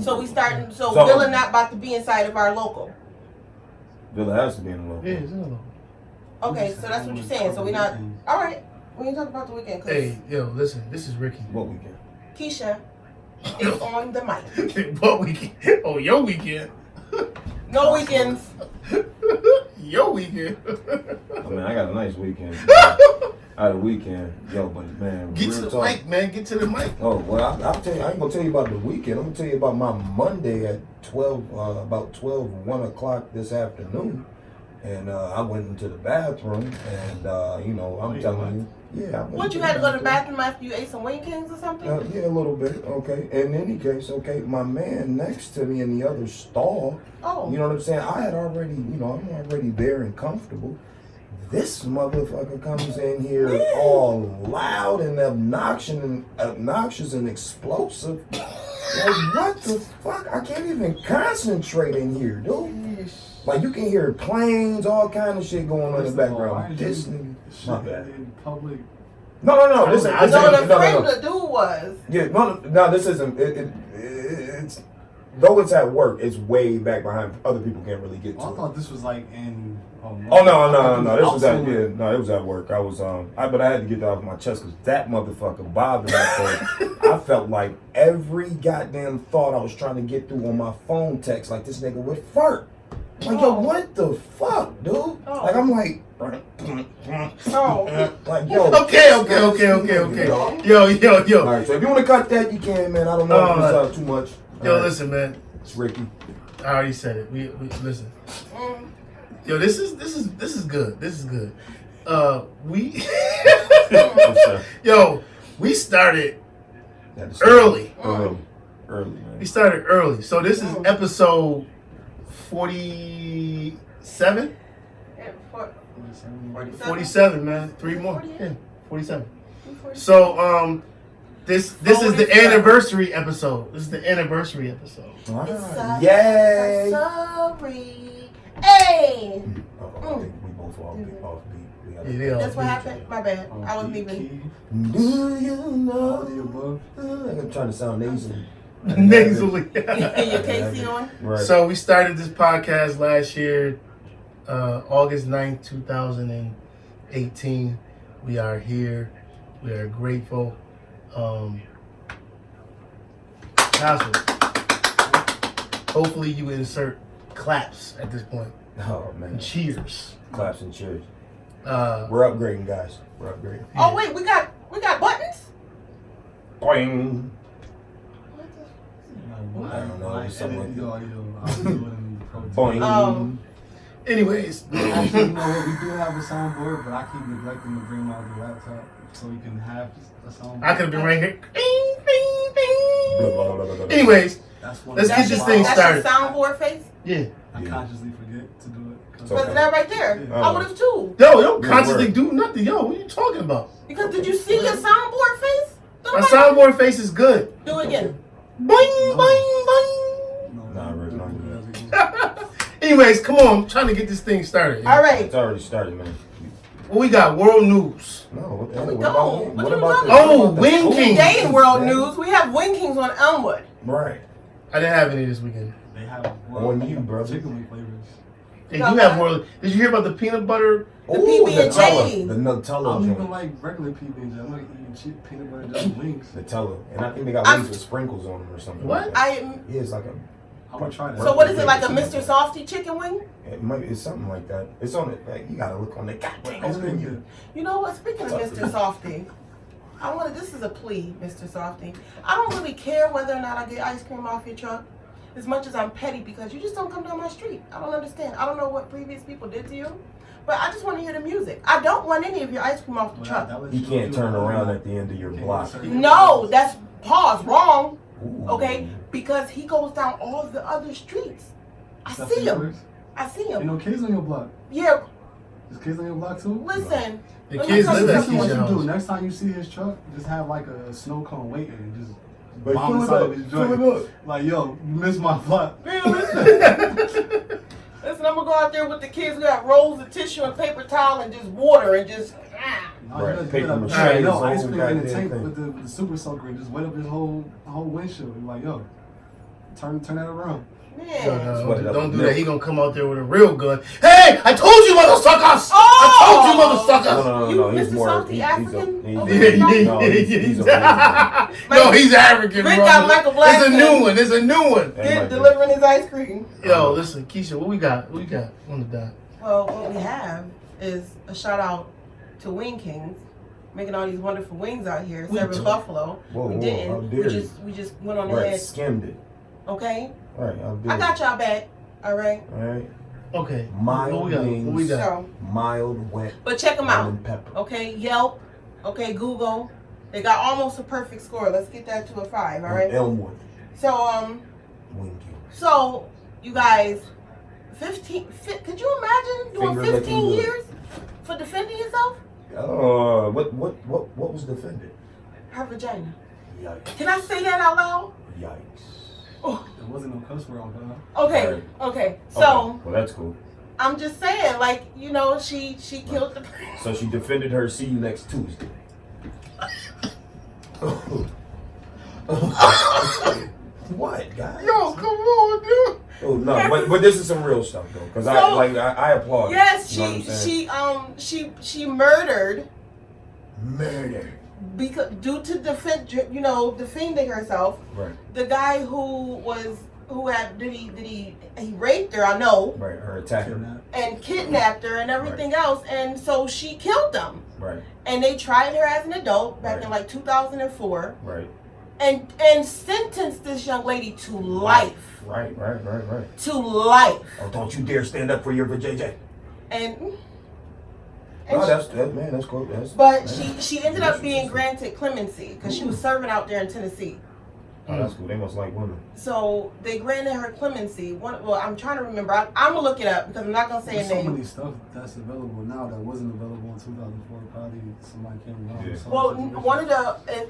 So we starting. So Villa not about to be inside of our local. Villa has to be in the local. Yeah, it's in the local. Okay, so that's what you're saying. So we not. All right. We ain't talking about the weekend. Hey, yo, listen. This is Ricky. What weekend? Keisha is on the mic. What weekend? Oh, your weekend. No weekends. Your weekend. I mean, I got a nice weekend. I had a weekend. Yo, but man, Get to the mic, man. Get to the mic. Oh, well, I'll tell you, I ain't going to tell you about the weekend. I'm going to tell you about my Monday at 1 o'clock this afternoon. And I went into the bathroom, and, I'm telling you, yeah. What, you had to go to the bathroom after you ate some Wing Kings or something? Yeah, a little bit, okay. In any case, okay, my man next to me in the other stall, you know what I'm saying? I had already, I'm already there and comfortable. This motherfucker comes in here all loud and obnoxious and explosive. Like, what the fuck? I can't even concentrate in here, dude. Like, you can hear planes, all kind of shit going on in the background. This nigga, my bad. In public. No. This I know the frame the dude was. Yeah, no, this isn't. It's though it's at work. It's way back behind. Other people can't really get to. I thought this was like in. Oh no. This was at it was at work. I was but I had to get that off my chest because that motherfucker bothered me. So I felt like every goddamn thought I was trying to get through on my phone text, like this nigga would fart. Like, yo, what the fuck, dude? Like, I'm like, like, yo. Okay. Yo. All right, so if you want to cut that, you can, man. I don't know if it's too much. Yo, listen, man. It's Ricky. I already said it. We listen. Yo, this is good. This is good. We started early. Early, man. We started early. So this is episode 47? 47, man. 3 more. Yeah, 47. So this is the anniversary episode. This is the anniversary episode. Yay! Sorry. Hey! I think we both off beat. Yeah, that's what happened? My bad. I was leaving. Do you know? I'm trying to sound nasally. Nasally. Your KC on? Right. So we started this podcast last year, August 9th, 2018. We are here. We are grateful. Hopefully you insert claps at this point. Oh, man. And cheers. Claps and cheers. We're upgrading, guys. We're upgrading. Oh, wait, we got buttons? Boing. I don't know, something like that. Boing. Anyways. Actually, you know what? We do have a soundboard, but I keep neglecting to bring my laptop so we can have a soundboard. I could have been right here. Blah, blah, blah, blah, blah. Anyways, let's get this thing started. That's your soundboard face? Yeah. I consciously forget to do it. But that right there, Yeah. I would have too. Yo, don't consciously do nothing. Yo, what are you talking about? Because did you see your soundboard face? My soundboard face is good. Do it again. Boing, boing, boing. Nah, Rick, Anyways, come on. I'm trying to get this thing started. All right. It's already started, man. What we got? World news. No, what the hell? We What don't. about What you the- talking Wing King. Today in world news, we have Wing Kings on Elmwood. Right. I didn't have any this weekend. They have On you, brother. chicken wing flavors. They do have world. Did you hear about the peanut butter? The PB&J. Nutella. The I Nutella don't even joint. like regular PB&J. I'm not eating cheap peanut butter just wings. Nutella. And I think they got wings with sprinkles on them or something. What? Like that. Yeah, it's like a... I would try that. So what is it, like a Mr. Softy chicken wing? It's something like that. It's on it. Like, you gotta look on the goddamn menu. You know what? Speaking of Mr. Softy, this is a plea, Mr. Softy. I don't really care whether or not I get ice cream off your truck as much as I'm petty because you just don't come down my street. I don't understand. I don't know what previous people did to you, but I just want to hear the music. I don't want any of your ice cream off the truck. You can't turn around at the end of your block. No, that's wrong. Ooh. Okay? Because he goes down all the other streets. I see him. You know kids on your block. Yeah. There's kids on your block too? Listen. The kids live at What you Keisha do house. next time you see his truck, just have like a snow cone waiting and just But bomb fill it inside up. of his Fill it joint. up. Like, yo, you missed my block. Man, listen. Listen, I'm gonna go out there with the kids. We got rolls of tissue and paper towel and just water and just. Right, paper mache, Right, no, his ice whole cream in the goddamn tank thing. with the super soaker and just wet up his whole windshield. You're like, yo, turn that around. Man. Don't do that. He gonna come out there with a real gun. Hey, I told you, motherfuckers! I told you, motherfuckers! No, You he's Mr. more. Softy He's African? No, he's African, Rick bro. got Michael It's a Blackson. new one. It's a new one. Delivering his ice cream. Yo, listen, Keisha, what we got? What we got on the dot? Well, what we have is a shout out to Wing Kings, making all these wonderful wings out here, serving buffalo. Whoa, we how didn't. dare We just went on Right, ahead. skimmed it. Okay? All right, how dare I got y'all back. All right? All right. Okay. Mild What we got? wings. What we got? So, Mild, wet, but check them out. lemon pepper. Okay? Yelp. Okay? Google. They got almost a perfect score. Let's get that to a 5. All right? Elmwood. So, Wing So, you guys, 15, could you imagine doing Finger 15 licking good. years for defending yourself? What was defended? Her vagina. Yikes. Can I say that out loud? Yikes. There wasn't no cuss word on that. Okay, Right. okay. So, Okay, well, that's cool. I'm just saying, like, you know, she killed the... So she defended her. See you next Tuesday. What, guys? Yo, come on, dude. Oh no, but this is some real stuff though, because I applaud. Yes, you know what I'm saying? she murdered Murder. because due to defending herself. Right. The guy who he raped her, I know, Right. Her attacker. and kidnapped her and everything else, and so she killed them. Right. And they tried her as an adult back Right. in like 2004, Right. and sentenced this young lady to life. Right. To life. Oh, don't you dare stand up for your JJ. And No, that's cool. but she ended up being granted clemency because she was serving out there in Tennessee. Oh, that's cool. They must like women. So they granted her clemency. I'm trying to remember. I'm gonna look it up because I'm not gonna say There's a so name. many stuff that's available now that wasn't available in 2004. Probably somebody came along. Yeah. So Well, much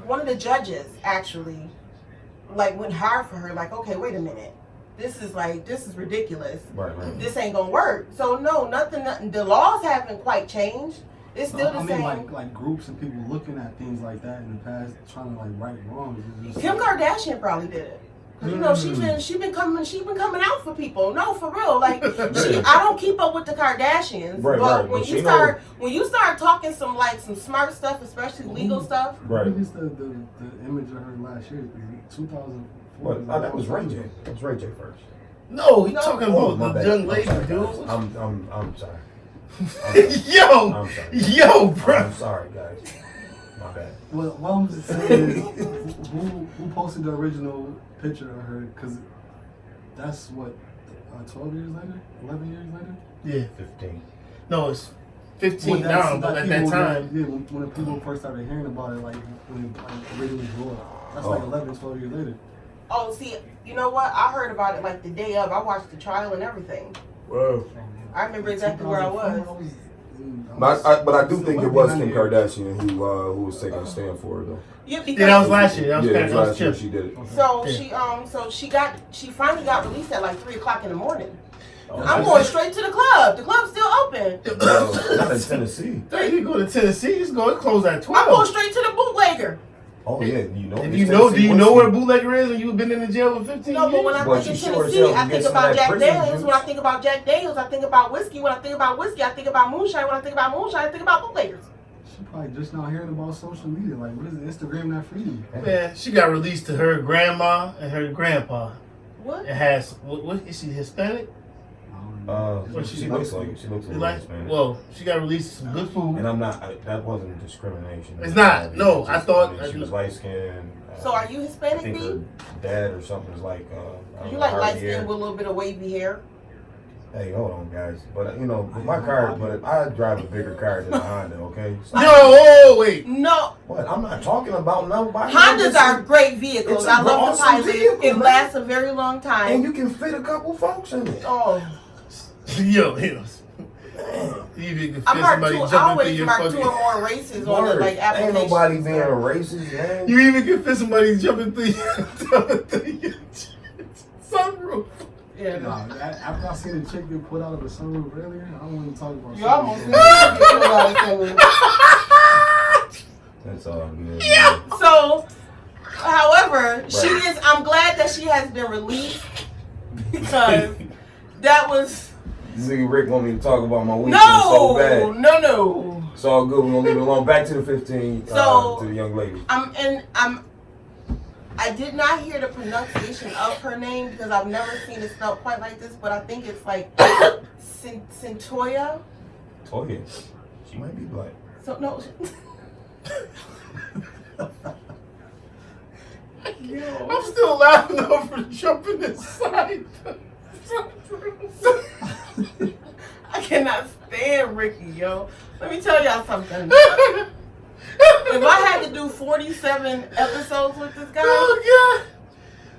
one of the judges actually like went hard for her. Like, okay, wait a minute, this is ridiculous. Right. This ain't gonna work. So no, nothing. The laws haven't quite changed. It's still the same. like groups and people looking at things like that in the past, trying to like right wrongs. It's just Kim Kardashian probably did it. 'Cause, you know, she been coming out for people. No, for real. Like I don't keep up with the Kardashians, Right, but right. when But you start talking some smart stuff, especially legal stuff. Right. What is the image of her last year? 2004. What? Oh, that was Ray J. That was Ray J first. No, he's talking Oh, my about the bad. young lady, I'm sorry, dude. guys. I'm sorry. Yo, I'm sorry. yo, bro. I'm sorry, guys. My bad. Well, what I'm just saying is, who posted the original picture of her? Because that's what 12 years later, 11 years later. Yeah, 15. no, it's 15 Well, that's now, but like at that people time, yeah, when the people first started hearing about it, like when it like, originally blew up. That's like 11, 12 years later. Oh, see, you know what? I heard about it like the day of. I watched the trial and everything. Whoa. I remember exactly where I was. But I do think it was Kim Kardashian who was taking a stand for her though. Yeah, because yeah, that was last year. That was, Yeah, that was last year Chip. she did it. so Yeah. she finally got released at like 3:00 in the morning. Oh, I'm going straight to the club. The club's still open. No, not in Tennessee. Hey, you go to Tennessee, just go. It closed at I'm going 12. straight to the bootlegger. Oh yeah, you know. If Miss you know, do Tennessee you know whiskey. where bootlegger is, and you've been in the jail for 15 No, but when years? I Well, think of she sure as Tennessee, hell I can think get some of about that Jack prison Daniels. juice. When I think about Jack Daniels, I think about whiskey. When I think about whiskey, I think about moonshine. When I think about moonshine, I think about bootleggers. She probably just now hearing about social media. Like, what is Instagram not for you? Man, she got released to her grandma and her grandpa. What? It has, what is she, Hispanic? She looks like it. She looks She like like, Spanish. well, she got released to some good food. And I'm not. That wasn't discrimination. It's not. No, I thought- she was light skinned. So are you I Hispanic, think B? her dad or something was like. You like light hair. skin with a little bit of wavy hair? Hey, hold on, guys. But you know, my car. But I drive a bigger car than a Honda. Okay. Yo, oh, wait. No. What? I'm not talking about nobody. Hondas are great vehicles. It's a I love the awesome pilot. vehicle, It man. lasts a very long and time. you can fit a couple folks in it. Oh, Yo, you even can I fit mark somebody two. I jumping through always your mark 2 or fucking. more races on the Word. like Ain't application. nobody being racist, man. You even can fit somebody jumping through your sunroof. Yeah. Nah, after I seen the chick get put out of the sunroof earlier, I don't want to talk about. You almost sunroof. didn't. That's all good. Yeah. So, however, However, she is. I'm glad that she has been released because that was. This nigga Rick want me to talk about my weekend so bad. No. It's all good. We're gonna leave it alone. Back to the 15. So to the young lady. I did not hear the pronunciation of her name because I've never seen it spelled quite like this, but I think it's like Centoya. Toya. She might be black. So no. I'm still laughing over jumping inside. I cannot stand Ricky, yo. Let me tell y'all something. If I had to do 47 episodes with this guy, Oh God!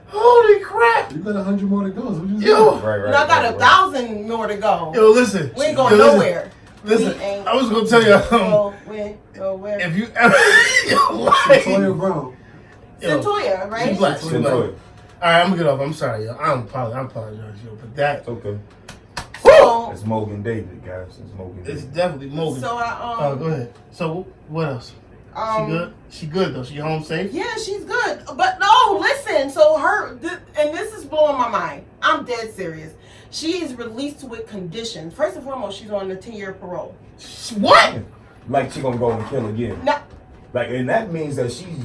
Holy crap! You got 100 more to go. So what you Yo, Right. and I got 1,000 more to go. yo, listen. We ain't going Yo, nowhere. Listen, We ain't I was gonna tell you, going nowhere. if you ever, Toya Brown. Centoya, right? She's black. Toya. All right, I'm gonna get off. I'm sorry, yo. I apologize, yo. But that, It's okay. So, It's Mogan David, guys. It's Mogan it's David. definitely Morgan. so I Go ahead. So what else? She good? She good though. She home safe? Yeah, she's good. But no, listen. So and this is blowing my mind. I'm dead serious. She is released with conditions. First and foremost, she's on the 10-year parole. What? Like she gonna go and kill again. Now, Like, and that means that she's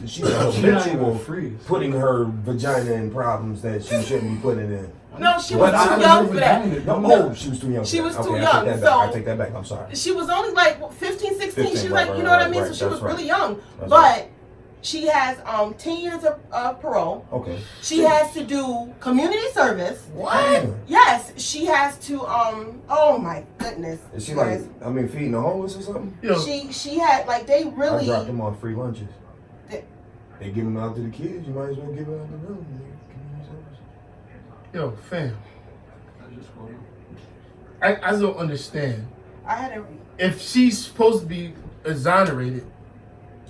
She's not even habitual free. putting her vagina in problems that she shouldn't be putting in. no, she But was I too don't young know for that. vagina. No, she was too young. She for was that. too Okay, young, I take that back. I'm sorry. She was only like 15, 16. 15, She was right, like, you right, know what I right, mean? right. So she was That's right. really young. That's but right. she has 10 years of parole. Okay. She has to do community service. What? Yes, she has to oh my goodness. Is she guys. like, feeding the homeless or something? Yo, She had like they I really dropped them on free lunches. They- They give them out to the kids. You might as well give it out to them. yo, fam. I just scrolled. I don't understand. I had a If she's supposed to be exonerated,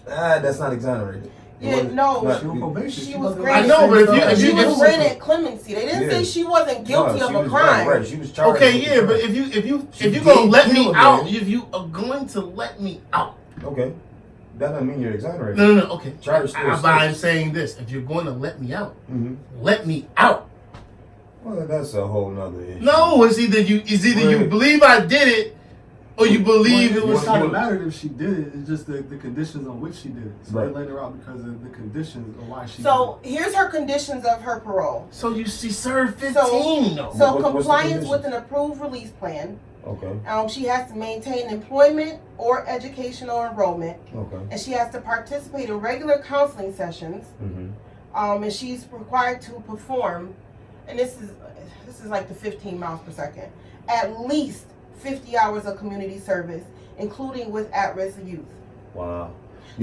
That's not exonerated. It Yeah, wasn't- no. not- She was probation. She She was wasn't granted- I know, but if she you- was if- granted clemency. They didn't Yeah. say she wasn't guilty No, of she a was crime. Right. She was charged. okay, with yeah, the but crime. if you She gonna did let me kill a out, man. if you are going to let me out, Okay. That doesn't mean you're exonerated. no, okay. Charge still I'm stands. saying this: if you're going to let me out, Mm-hmm. let me out. Well, that's a whole nother issue. No, it's either you Right. believe I did it, or you believe it was. It's not mattered if she did it. It's just the conditions on which she did it. So Right. they let her out because of the conditions of why she So here's her conditions of her parole. So she served 15. though. So what's the compliance with conditions? an approved release plan. Okay. She has to maintain employment or educational enrollment, Okay. and she has to participate in regular counseling sessions. Mm-hmm. And she's required to perform, and this is like the 15 miles per second, at least 50 hours of community service, including with at-risk youth. Wow.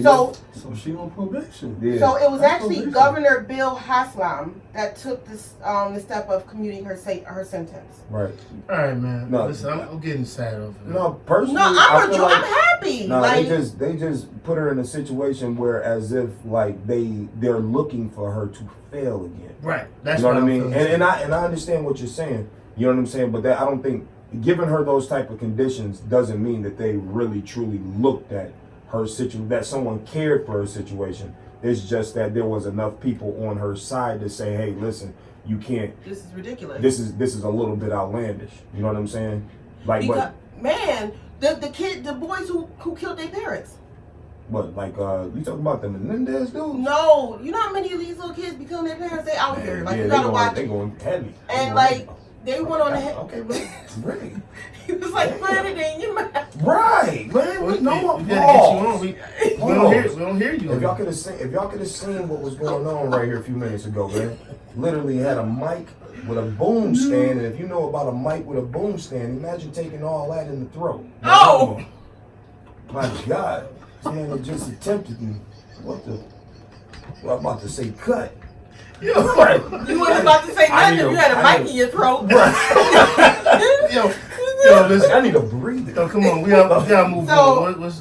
So she on probation. Yeah. So it was That's actually probation. Governor Bill Haslam that took this the step of commuting her sentence. Right. All right, man. No. Listen, I'm getting sad over it. No, personally, No, I feel like, I'm happy. no, like, they just put her in a situation where as if like they're looking for her to fail again. Right. That's You know what I I'm mean? feeling. And I understand what you're saying. You know what I'm saying? But that I don't think giving her those type of conditions doesn't mean that they really truly looked at her situation, that someone cared for her situation. It's just that there was enough people on her side to say, hey, listen, you can't. this is ridiculous. This is a little bit outlandish. You know what I'm saying? Like, because, man, the boys who killed their parents. what like you talking about the Menendez dude? No, you know how many of these little kids be killing their parents? They out here. Like, yeah, you gotta watch. They going heavy. And like, they went on ahead. Okay, right. He was like, put it in your mouth. Right, man. We No gotta more get you on. We Pause. don't hear you. If y'all could have seen what was going on right here a few minutes ago, man. Literally had a mic with a boom stand, and if you know about a mic with a boom stand, imagine taking all that in the throat. Oh! My God. Man, it just attempted me. What the? Well, I'm about to say cut. Yo, right. You wasn't about to say I nothing. need You a- had a I mic need in your throat. Yo, listen. I need a breather. Yo, come on. We gotta move So- on. What's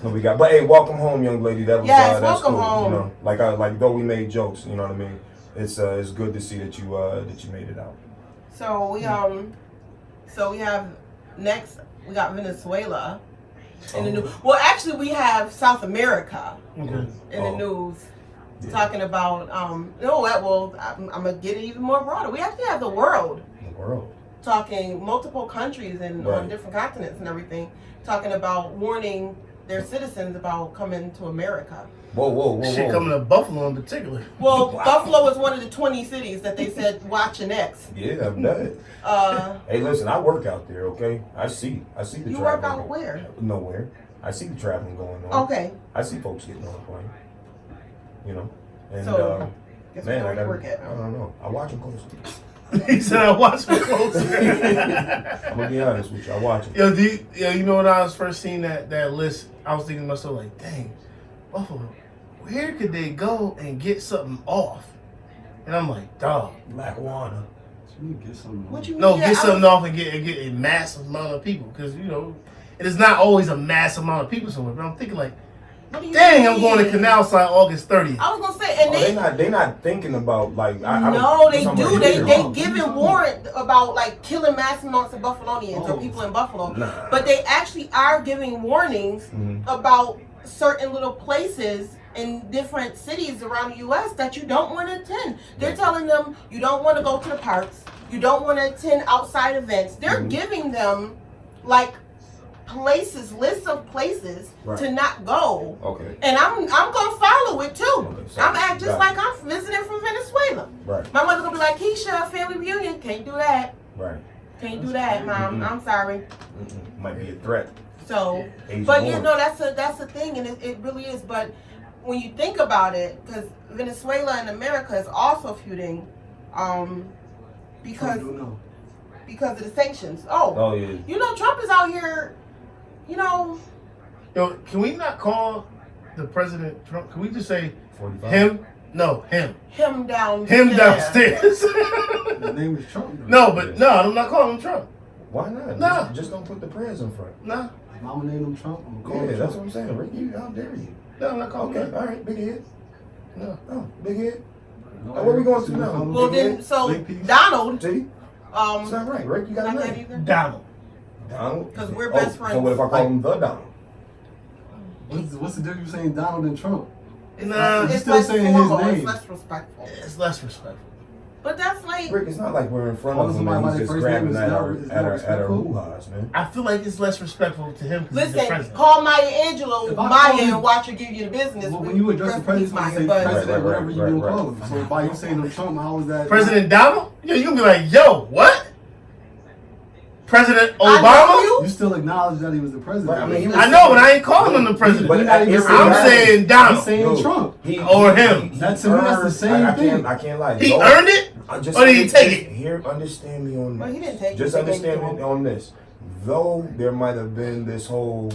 What we got? But hey, welcome home, young lady. That was Yes, that's welcome cool. home. You know, like though we made jokes, you know what I mean. It's good to see that you made it out. So we have next we got Venezuela in the news. Well, actually we have South America okay? in the news. Yeah. talking about, I'm gonna get it even more broader. We actually have the world The world. talking, multiple countries and on Right. different continents and everything, talking about warning their citizens about coming to America. Whoa. Shit coming to Buffalo in particular. Well, Wow. Buffalo is one of the 20 cities that they said watch your next. Yeah, I'm done. Hey, listen, I work out there, okay? I see the You work traveling out where? Nowhere. I see the traveling going on. Okay, I see folks getting on the plane. You know? And, so guess we man, know I where you work gotta, at. I don't know. I watch them closely. He said I watched it closer. I'm gonna be honest with you. I watch them. You know when I was first seeing that list, I was thinking to myself like, dang, Buffalo, where could they go and get something off? And I'm like, dog. Marijuana. You need to get something. What you mean? No, Yeah, get I something was- off and get a massive amount of people. Because, it is not always a mass amount of people somewhere. But I'm thinking like, What do you dang, I'm going to mean? Canal Side August 30th. I was gonna say, and They not thinking about like. no, they do. They give giving warrant about like killing mass amounts of Buffalonians or Oh. people in Buffalo. Nah. But they actually are giving warnings Mhm. about certain little places in different cities around the U.S. that you don't want to attend. They're telling them you don't want to go to the parks. You don't want to attend outside events. They're Mhm. giving them like lists of places Right. to not go. Okay. And I'm gonna follow it too. Okay, so I'm act just got like I'm visiting from Venezuela. Right. My mother gonna be like, Keisha, family reunion, can't do that. Right. Can't do that, mom. Mhm. I'm sorry. Mm-mm. Might be a threat. So, Asian but war. you know that's the thing, and it really is. But when you think about it, because Venezuela and America is also feuding, because Trump do know. because of the sanctions. Oh, Oh yeah. you know Trump is out here. You know, Can we not call the president Trump? Can we just say 45. him? No, him. him down. Him there. downstairs. His name is Trump. No, but no, I'm not calling him Trump. Why not? Nah. Just don't put the prayers in front. No, His mama named him Trump. I'm gonna call Yeah, him that's Trump. what I'm saying. Ricky, how dare you? no, I'm not calling Okay, him. all right, big head. No. Oh, big head. No, Where we going to you now? call him Well Big then, Head? so Big piece? Donald, See, it's not right. Rick, you got not a that name. either. Donald. Donald. 'Cause we're best So friends. what if I call him the Donald? What's the difference between Donald and Trump? Nah, He's It's still less saying his formal, name. It's less respectful. it's less respectful. But that's like Rick, it's not like we're in front Calling of him somebody and by he's their just first name grabbing is at not- our is not at our respectful. hoo-ha's, man. I feel like it's less respectful to him because he's the listen. president. Call Maya Angelou If I Maya call him- and watch her give you the business. Well, when you address the president, you say but president, Right, whatever you gonna right. call him. So by you saying him Trump, how is that? President Donald? Yeah, you gonna be like, yo, what? President I know Obama? you. You still acknowledge that he was the president. Right, I mean, he was- I know, but I ain't calling him the president. But You're not even it's saying I'm that. saying He's Donald. saying No. Trump. Or him. That to me, that's the earned- same I thing. can't, I can't lie. He Though, earned it? I just Or did he take it? Here, understand me on this. Well, he didn't take it. Just They gave it understand to me him. on this. Though there might have been this whole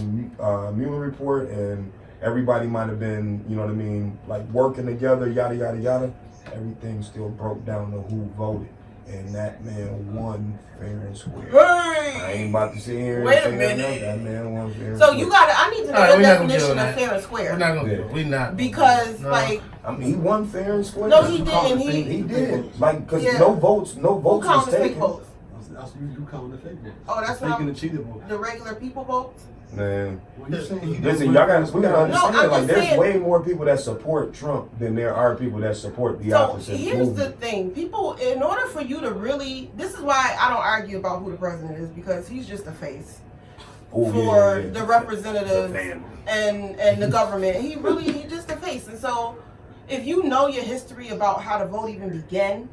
Mueller report and everybody might have been, you know what I mean, like working together, yada, yada, yada, everything still broke down to who voted. And that man won fair and square. I Hey. ain't about to sit here and Wait a say nothing minute. else. That man won fair and So square. you got to I need to know All right, your we're not gonna definition get on of that. fair and We're square. not gonna Yeah. do it. We're not. Because No. like I mean, he won fair and square. no, he You call didn't. it fake. He did. Like, because Yeah. no votes who was counted fake taken. votes? That's you calling the fake vote. Oh, that's fake what and I'm, the cheated vote. the regular people votes. Man. Well, you saying he Listen, don't y'all win got we gotta fair. understand. I'm like, just there's saying- way more people that support Trump than there are people that support the So opposite here's the movement. thing: people, in order for you to really, this is why I don't argue about who the president is, because he's just a face Oh, for yeah. the representatives The family. and the government. He's just a face. And so, if you know your history about how the vote even began,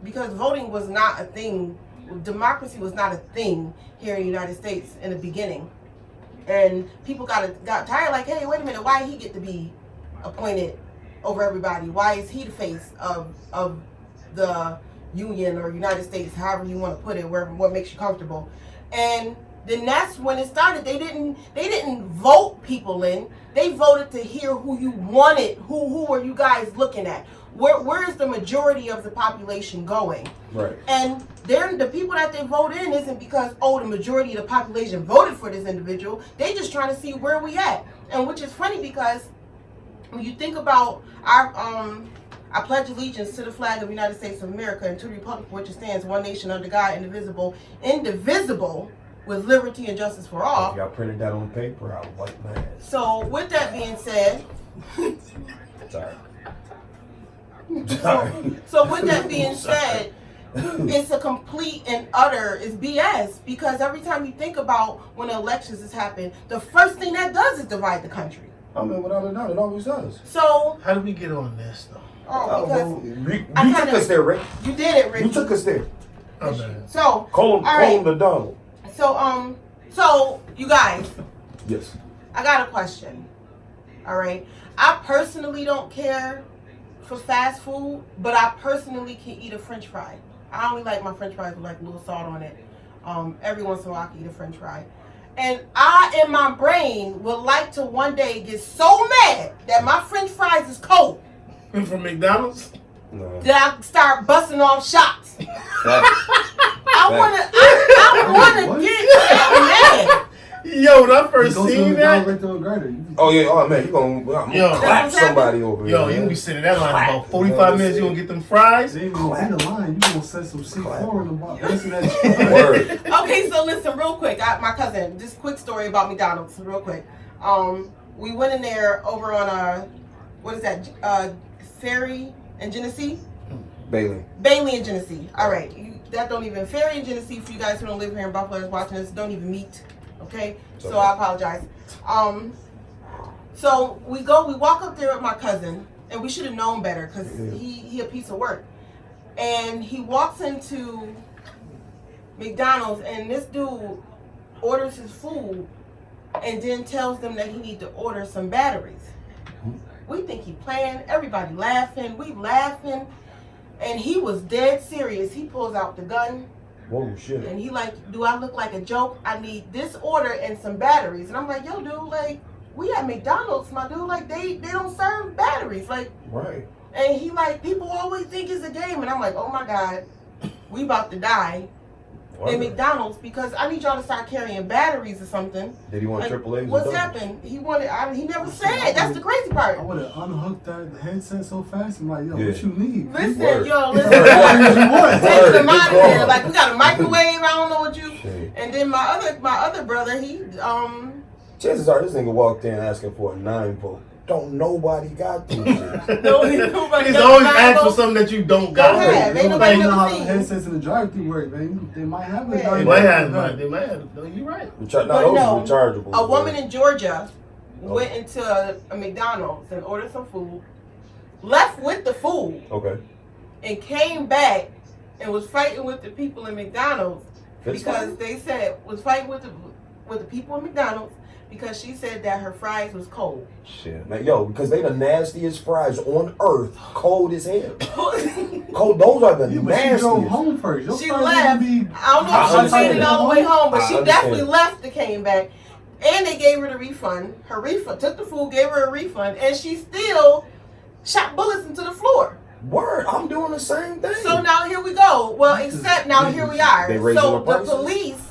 because voting was not a thing, democracy was not a thing here in the United States in the beginning, and people got tired. Like, hey, wait a minute, why he get to be appointed over everybody? Why is he the face of the union or United States, however you want to put it, what makes you comfortable? And then that's when it started. They didn't vote people in. They voted to hear who you wanted. Who were you guys looking at? Where is the majority of the population going? Right. And the people that they vote in isn't because, the majority of the population voted for this individual. They just trying to see where we at. And which is funny because when you think about I pledge allegiance to the flag of the United States of America and to the republic for which it stands, one nation under God, indivisible, with liberty and justice for If all. y'all printed that on paper, I'll wipe my ass. So with that being said, Sorry. So with that being said, it's a complete and utter is BS because every time you think about when elections has happened, the first thing that does is divide the country. I mean, without a doubt, it always does. So How did we get on this though? because You took us there, Rick. you did it, Ricky. You took us there. Okay. So Call him right. the Donald. So you guys, Yes. I got a question. All right, I personally don't care for fast food, but I personally can eat a French fry. I only like my French fries with like a little salt on it. Every once in a while I can eat a French fry. And I, in my brain, would like to one day get so mad that my French fries is cold From McDonald's? No. that I start busting off shots. I What? wanna get that mad. Yo, when I first Go to seen McDonald's that, right through a grinder. Oh yeah, oh man, you gonna Yo. clap somebody over here. yo, you gonna be sitting in that line about 45 minutes, you gonna get them fries? They ain't gonna be the line. You gonna set some C4 in the box. Listen to that shit. Word. Okay, so listen, real quick. My cousin, just quick story about McDonald's, real quick. We went in there over on what is that? Ferry and Genesee. Bailey. Bailey and Genesee. All right, that don't even Ferry and Genesee. For you guys who don't live here in Buffalo, is watching this, don't even meet. Okay, so Okay. I apologize. So we walk up there with my cousin, and we should have known better because he a piece of work. And he walks into McDonald's, and this dude orders his food, and then tells them that he need to order some batteries. We think he playing. Everybody laughing. We laughing, and he was dead serious. He pulls out the gun. Whoa, shit. And he like, do I look like a joke? I need this order and some batteries. And I'm like, yo, dude, like, we at McDonald's, my dude, like, they don't serve batteries. Like, Right. and he like, people always think it's a game. And I'm like, oh my God, we about to die in McDonald's because I need y'all to start carrying batteries or something. Did he want Like, triple A's? what's happened? He wanted, he never said. That's the crazy part. I would have unhooked that headset so fast. I'm like, yo, Yeah. what you need? Listen, Word. yo, listen. Word. Take Word. them out of Good there. call. Like, we got a microwave. I don't know what you. Shit. And then my other brother, he Chances are this nigga walked in asking for a 9-volt. Don't nobody got these shit. nobody He's got always nine ask for volts. something that you don't Go got. ahead. You Ain't know, nobody you know never how the seen. headsets in the drive-thru work, man. They might have it. Yeah. They might have, they might have. No, you're right. No, But those no, are rechargeable. A woman in Georgia went into a McDonald's and ordered some food, left with the food, Okay. and came back and was fighting with the people in McDonald's Fist because fight? they said was fighting with the people in McDonald's because she said that her fries was cold. Shit, man, yo, because they the nastiest fries on earth, cold as hell. Cold, those are the Yeah, but she drove nastiest. home first. Your She fries left. need to be- I don't know I if she made understand. it all the way home, but I she understand. definitely left and came back. And they gave her the refund. Her refund, took the food, gave her a refund, and she still shot bullets into the floor. Word, I'm doing the same thing. So now here we go. Well, except now here we are. They raising So the the prices? police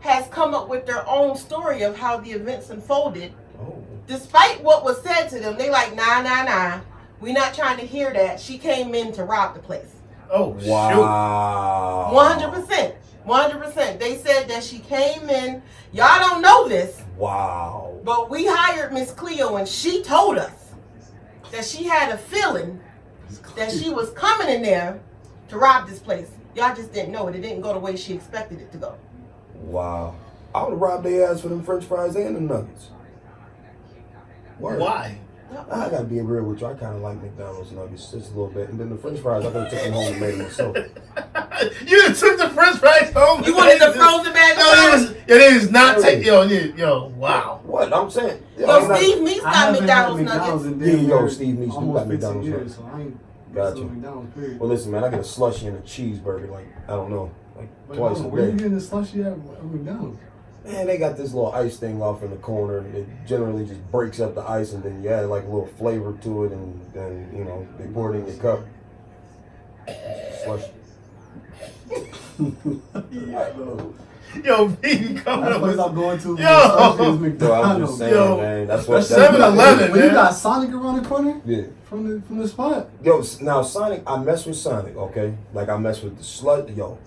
has come up with their own story of how the events unfolded. Oh. Despite what was said to them, they like, nah. We're not trying to hear that. She came in to rob the place. Oh, shoot. Wow. 100%. 100%. They said that she came in. Y'all don't know this, Wow. but we hired Miss Cleo and she told us that she had a feeling that she was coming in there to rob this place. Y'all just didn't know it. It didn't go the way she expected it to go. Wow. I would have robbed their ass for them French fries and the nuggets. Word. Why? I gotta be real with you. I kind of like McDonald's nuggets just a little bit, and then the French fries I could have took them home and made them myself. You done took the French fries home. You wanted the frozen bag of fries? It is not take. Yo, wow. What I'm saying? Yo, So I'm not- Steve Meeks I got haven't McDonald's had nuggets. in Yeah, damn yo, near Steve Meeks do almost got 15 McDonald's years, nuggets. so I ain't Gotcha. been to McDonald's, period. Well, listen, man, I get a slushy and a cheeseburger, like I don't know, like Wait, twice hold on, a where you day. getting the slushy at McDonald's? Man, they got this little ice thing off in the corner, and it generally just breaks up the ice, and then you add like a little flavor to it, and then you know they pour it in your cup. Slush. Yo, B coming That's up what with I'm going to. Yo! Slushy is Yo, I'm just McDonald's. saying, Yo, man. That's what. that's 7-Eleven, When you man. got Sonic around the corner Yeah. from the spot. Yo, now Sonic, I mess with Sonic, okay? Like I mess with the slut. Yo,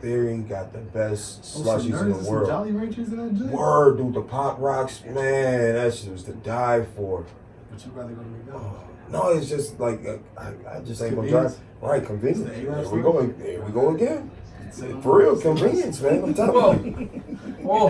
Theory got the best slushies in the Some world. Jolly Ranchers in that joint. Word, dude, the Pop Rocks, man, that shit was to die for. But you rather go to McDonald's. No, it's just like I just ain't gonna drive. Right, convenience. Here we go. Here we go again. For real, convenience, man. I'm telling you. Whoa.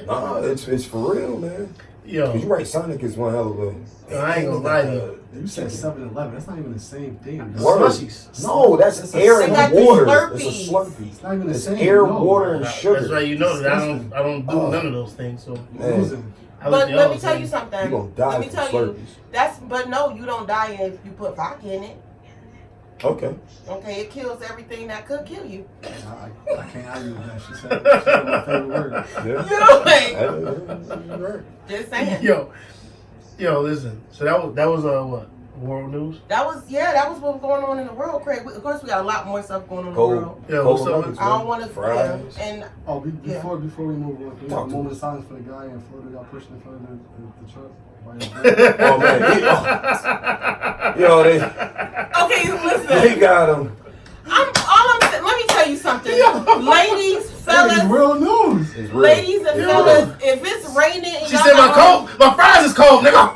Nah, it's for real, man. Yo, You're right. Sonic is one hell of a. I ain't gonna lie to you. You said 7-Eleven. That's not even the same thing. Word. Slushies. No, that's It's air They and got these water. Slurpees. It's a Slurpee. It's not even the It's same. air, No. water, and sugar. That's right. You know that Disgusting. I don't do none of those things. So You're losing. I But the let me opposite. tell you something. You gonna die Let me from tell you. Slurpees. But no, you don't die if you put vodka in it. Okay. Okay, it kills everything that could kill you. I can't argue with that. She said my favorite word. Yeah. You know, like, just saying. Yo, listen. So that was what? World news. That was what was going on in the world, Craig. Of course, we got a lot more stuff going on in the Cold. world. Yeah, what's Cold up nuggets, I don't man. want to. Fries. And Oh, before we move on, can we have Talk a to moment me. of silence for the guy in Florida got pushed in front of the truck by his brother? Oh man. Yo, okay, listen. they got him. Let me tell you something, ladies, That is fellas, real news. It's real. ladies and It's fellas. real. If it's raining, and She y'all said my not cold. My fries is cold, nigga.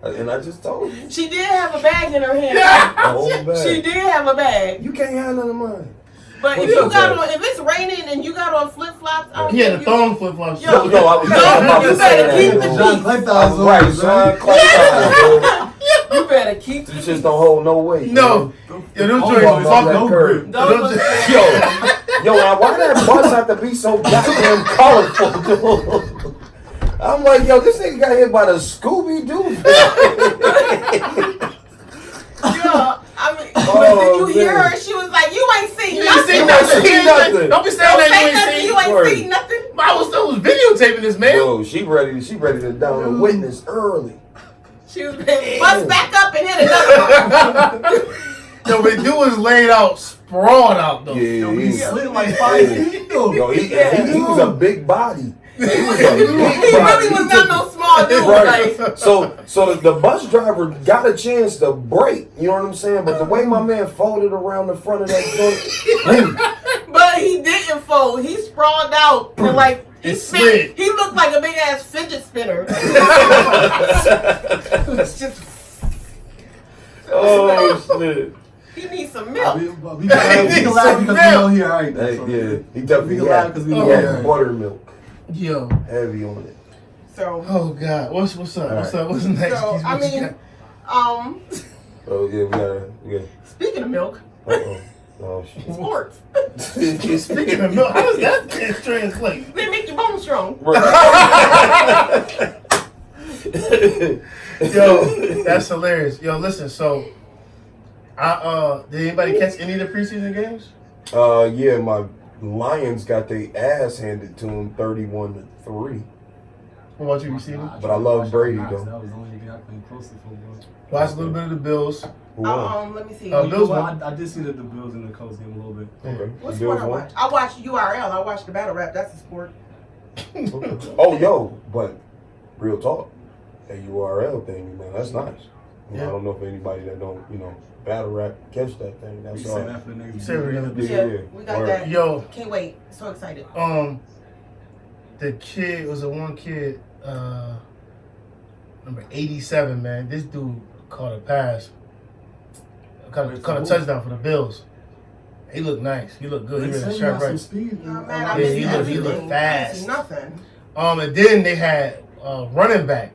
And I just told you. She did have a bag in her hand. The whole bag. She did have a bag. You can't have none of mine. But What's if you up, got bag? on, if it's raining and you got on flip flops, He had a thong flip flop. Yo, No, I was No, about you to better say keep that. the John peace. Clayton's Right, son. Clap. You better keep You the just don't hold no weight. No. Yo, them Oh, joints no, was no, fucking no. grip. Those Man. Yo, now why that bus have to be so goddamn colorful, dude? I'm like, yo, this nigga got hit by the Scooby Doo. Yeah, I mean, Oh, but did you hear man. her? She was like, "You ain't seen You ain't nothing. seen You nothing. ain't seen nothing. Don't be saying Don't that say you ain't nothing. seen. You ain't Word. seen nothing." I was videotaping this, man. Yo, she ready to down a witness early. She was bust back up and hit another one. Yo, but dude was laid out, sprawled out though. Yeah, He he, slid like 5 feet though. yo, he was a big body. He was a big He body. really was not no small dude. Right. Like, So the bus driver got a chance to brake, you know what I'm saying? But the way my man folded around the front of that joint, but he didn't fold. He sprawled out and like he It slid. He looked like a big ass fidget spinner. It's just oh shit. he needs some milk. We can laugh because we know he alright. Hey, So, yeah, he definitely We can laugh had, 'cause we he know had he alright. buttermilk Yo. heavy on it. So Oh God. What's up? All What's right. up? What's next? So, I What you mean, got? Oh yeah, we got. speaking of milk, Oh shit. sports. Speaking of milk, how does that translate? They make your bones strong. Yo, that's hilarious. Yo, listen. So, did anybody catch any of the preseason games? Yeah, my Lions got their ass handed to them 31-3. What about you? You seen it? But I love Brady, though. That was the only game I played close to football. Watch a little bit of the Bills. Who won? Let me see. Oh, You know Bills what? won. I did see the Bills in the Colts game a little bit. Okay. What's The what Bills I won? watch? I watched URL. I watched the battle rap. That's a sport. Okay. Oh, yo, but real talk, that URL thing, man, that's nice. You know, Yeah. I don't know if anybody that don't, battle rap catch that thing. We That's can all. say that for the next Say we're gonna be- Yeah, we got Word. that. Yo, Can't wait. So excited. the kid was a one kid, number 87. Man, this dude caught a pass, caught a touchdown for the Bills. He looked nice. He looked good. He They really say sharp got some right. speed. Oh, man, Yeah, I missed he everything. looked I didn't fast. see nothing. And then they had running back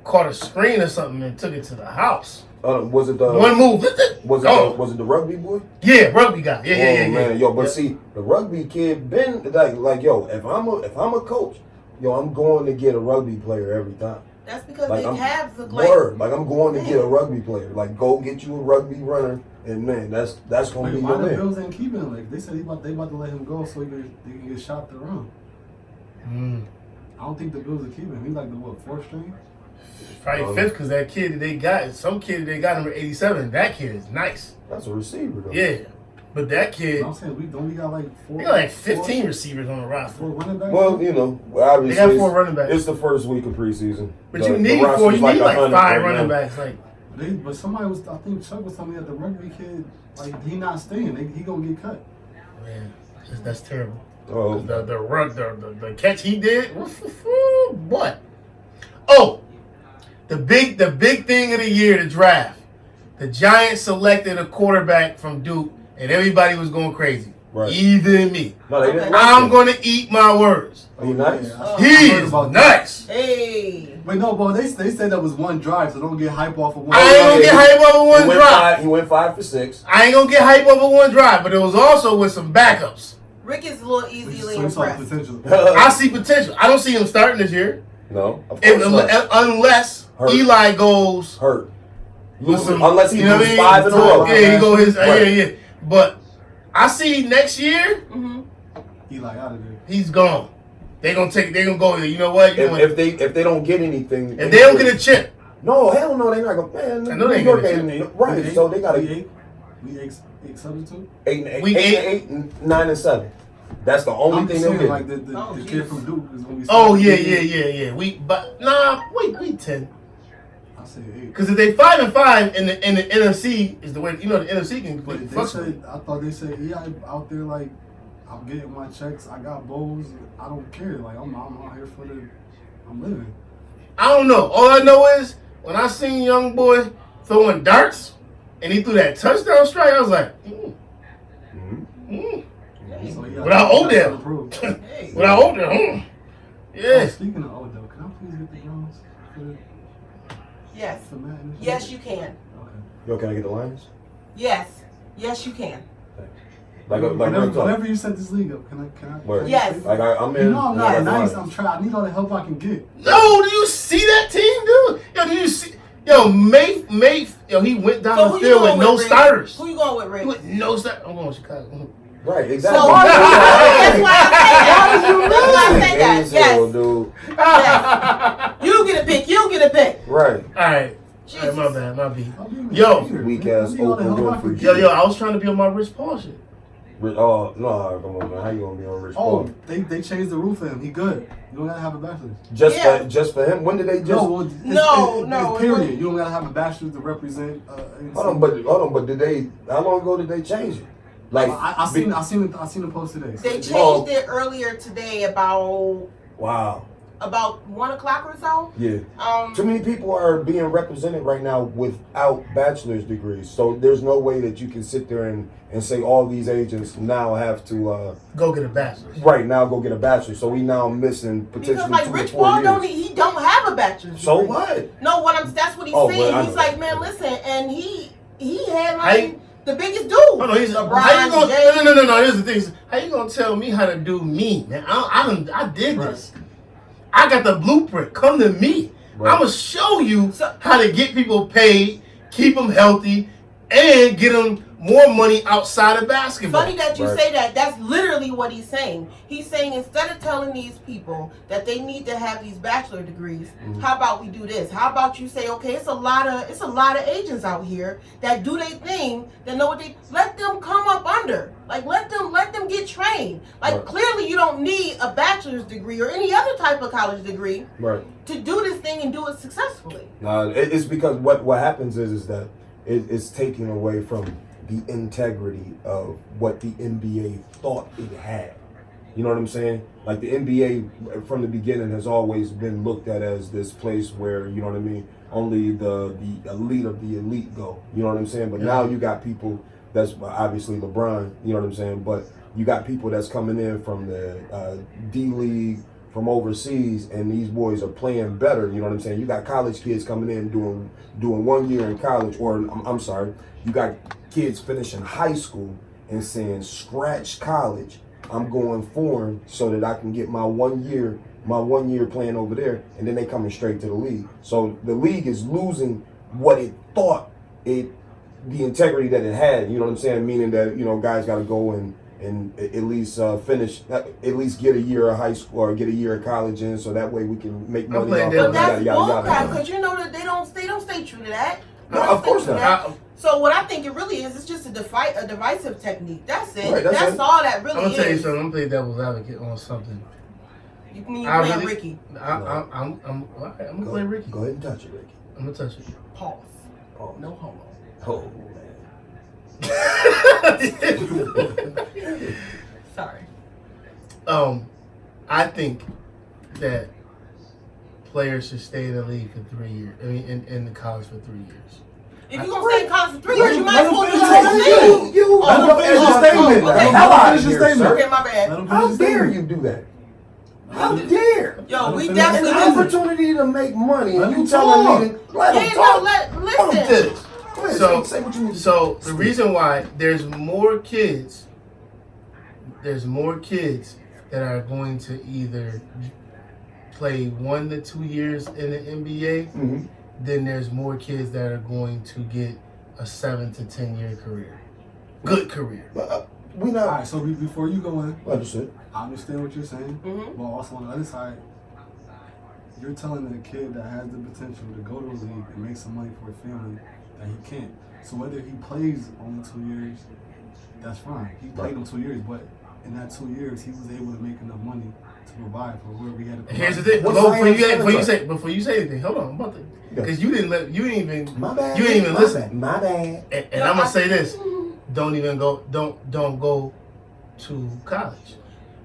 caught a screen or something and took it to the house. Was it the One move, was it the rugby boy? Yeah, rugby guy. Yeah. Man, yo, but Yeah. see, the rugby kid been like, yo, if I'm a coach, yo, I'm going to get a rugby player every time. That's because Like, they I'm- calves look like. Word, like I'm going to get a rugby player. Like, go get you a rugby runner, and man, that's gonna be Why your the man. Bills ain't keeping him? Like they said, they about to let him go so they can get shopped around. I don't think the Bills are keeping him. He's like the fourth string? Probably fifth because that kid that they got, some kid that they got number 87. That kid is nice. That's a receiver though. Yeah, but that kid, I'm saying we got like four. they got like 15 receivers on the roster. Four running backs. Well, obviously They got 4 running backs. It's the first week of preseason. But The- you the need roster's 4. You need like 100 5 right running now. backs. Like, But somebody was, I think Chuck was telling me that the rugby kid, like he not staying. He gonna get cut. man, that's terrible. Oh, The catch he did, what? Oh, The big thing of the year, the draft. The Giants selected a quarterback from Duke, and everybody was going crazy. Right. Even me. No, they didn't. I'm going to eat my words. He nice. Yeah, He I heard is about nice. Hey. Wait, no, bro. They said that was one drive, so don't get hype off of one. I ain't gonna get hype over one drive. He went 5 for 6. I ain't gonna get hype over one drive, but it was also with some backups. Rick is a little easily So you saw impressed. potential. I see potential. I don't see him starting this year. No, of If, course not. unless Hurt. Eli goes Hurt. with some, Unless he you know what I loses mean? 5 in a row. Yeah, he go his Right. yeah. But I see next year Mm-hmm. Eli out of there. he's gone. They gonna go. You know what? If they don't get anything, if they don't get a chip, no, hell no, they're not gonna. Man, I know they New York ain't ain't right. So they got We to eight substitute. 8 Week 8 and 9 and 7. That's the only I'm thing just they'll saying, get. like the kid from Duke is when we. oh started. yeah. We 10. I say 8. Because if they 5-5 in the NFC is the way the NFC can But they fluctuate. said, I thought they said, yeah, out there like, I'm getting my checks. I got bowls. I don't care. Like I'm out here I'm living. I don't know. All I know is when I seen young boy throwing darts and he threw that touchdown strike, I was like, So, yeah, Without Odell. improve. Hey. Without Odell, Oh, yes. speaking of Odell, can I please get the Browns Yes. for Madden? Yes, you can. Okay. Yo, can I get the Lions? Yes. Yes, you can. Whenever you set this league up, can I? Word. Yes. Like I'm in. You know I'm not like nice. Lions. I'm trying. I need all the help I can get. Yo, do you see that team, dude? Yo, do you see? Yo, May, yo, he went down So the who you field going with no with, Rick? starters. Who you going with, He Rick? went no starters. I'm going with Chicago. Right, exactly. So that's why I say that. That's why I say that. Ainzel, Yes. dude. Yes. You get a pick. You get a pick. Right. All right. Jesus. My bad. My beat. I'll be with Yo. you. Weak I ass need all the Oprah help I can Winfrey. get. Yo, I was trying to be on my Rich Paul shit. Oh no, come on, man. How you gonna be on Rich Oh, Paul? they changed the rule for him. He good. You don't gotta have a bachelor's. Yeah. Just for him? When did they just? No, well, No, it's it period. wasn't. You don't gotta have a bachelor's to represent. Hold on, but did they? How long ago did they change it? Like I seen the post today. They changed Oh. it earlier today about Wow. 1 o'clock or so. Yeah. Too many people are being represented right now without bachelor's degrees. So there's no way that you can sit there and say all these agents now have to Go get a bachelor's. right now go get a bachelor's. So we now missing Because potentially like 2 Rich to 4 Paul years. he don't have a bachelor's So degree. what? No, that's what he's Oh, saying. well, I He's know. like, man, listen, and he had How you- like the biggest dude. Oh, no, he's LeBron how you gonna, James. no. Here's the thing. How you gonna tell me how to do me, man? I did this. I got the blueprint. Come to me. Right. I'm gonna show you So- how to get people paid, keep them healthy, and get them more money outside of basketball. Funny that you Right. say that. That's literally what he's saying. He's saying instead of telling these people that they need to have these bachelor degrees, how about we do this? How about you say, okay, it's a lot of agents out here that do their thing, that know what they let them come up under. Like let them get trained. Like Right. clearly you don't need a bachelor's degree or any other type of college degree Right. to do this thing and do it successfully. It's because what happens is that it's taking away from the integrity of what the NBA thought it had. You know what I'm saying? Like the NBA from the beginning has always been looked at as this place where, you know what I mean, only the elite of the elite go. You know what I'm saying? But now you got people that's obviously LeBron, you know what I'm saying? But you got people that's coming in from the D-League, from overseas, and these boys are playing better. You know what I'm saying? You got college kids coming in doing 1 year in college, or I'm sorry, you got kids finishing high school and saying scratch college. I'm going foreign so that I can get my 1 year playing over there, and then they coming straight to the league. So the league is losing what it thought the integrity that it had. You know what I'm saying? Meaning that, you know, guys got to go and at least finish, at least get a year of high school or get a year of college in, so that way we can make money playing off that. of But it, that's yada, yada, bullcrap yada. because you know that they don't stay true to that. They No, don't of stay course true to not. that. So what I think it really is, it's just a divisive technique. That's it. Right, that's it. all that really I'm gonna tell you is. something. I'm gonna play devil's advocate on something. You mean you I playing really- Ricky? I'm gonna play Ricky. Go ahead and touch it, Ricky. I'm gonna touch it. Pause. Oh, No homo. oh Sorry. I think that players should stay in the league for 3 years. I mean, in the college for 3 years. If you're gonna stay in college for 3 years, you might as well do the Hey, whole thing. you Let him finish his statement. the Okay. hell out of Finish his here, statement. sir. Okay, my bad. Let him How finish his dare statement. you do that? How dare? Yo, we An An definitely listen. opportunity to make money, Let and him you telling talk. me to let him Yeah, talk. no, Fuck listen. this. Go ahead, So- say what you need to So say. the reason why there's more kids that are going to either play 1 to 2 years in the NBA, Mhm. then there's more kids that are going to get a 7 to 10 year career. Good career. But, we All not. right, so before you go in, Understood. I understand what you're saying, Mhm. but also on the other side, you're telling a kid that has the potential to go to the league and make some money for a family that he can't. So whether he plays only 2 years, that's fine. He played them 2 years, but in that 2 years, he was able to make enough money to provide for whoever he had to provide. Here's the thing. What's Before you say anything, hold on. I'm about to, because you didn't even My bad. You didn't even my listen. Bad. My bad. and I'm gonna say this. Don't go to college.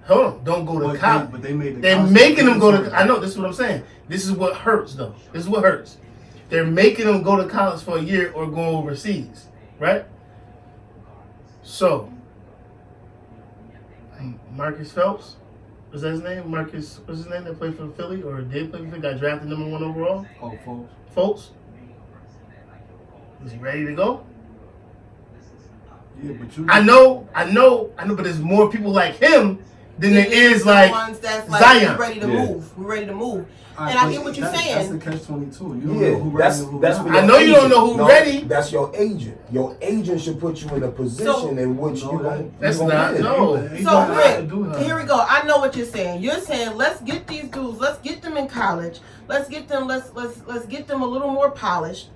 Hold on. Don't go to college. But they made the They're college making them go to. mandatory. I know. This is what I'm saying. This is what hurts, though. This is what hurts. They're making them go to college for a year or go overseas, right? So, Marcus Phelps, was that his name? Marcus, what's his name? That played for Philly or did play for Philly? Got drafted #1 overall. Oh, folks. Folks, is he ready to go? Yeah, but you. I know. But there's more people like him than there is The like ones that's like, Zion. we're ready to Yeah. move. We're ready to move. All right, And I but get what you're That's saying. the catch-22. You don't Yeah, know who ready that's and who that's not. what I your know you don't agent- know who no, ready. That's your agent. Your agent should put you in a position in which No, you gonna. that's you gonna not- win. no. He So don't have to Rick, do that. here we go. I know what you're saying. You're saying let's get these dudes, let's get them in college. Let's get them let's get them a little more polished.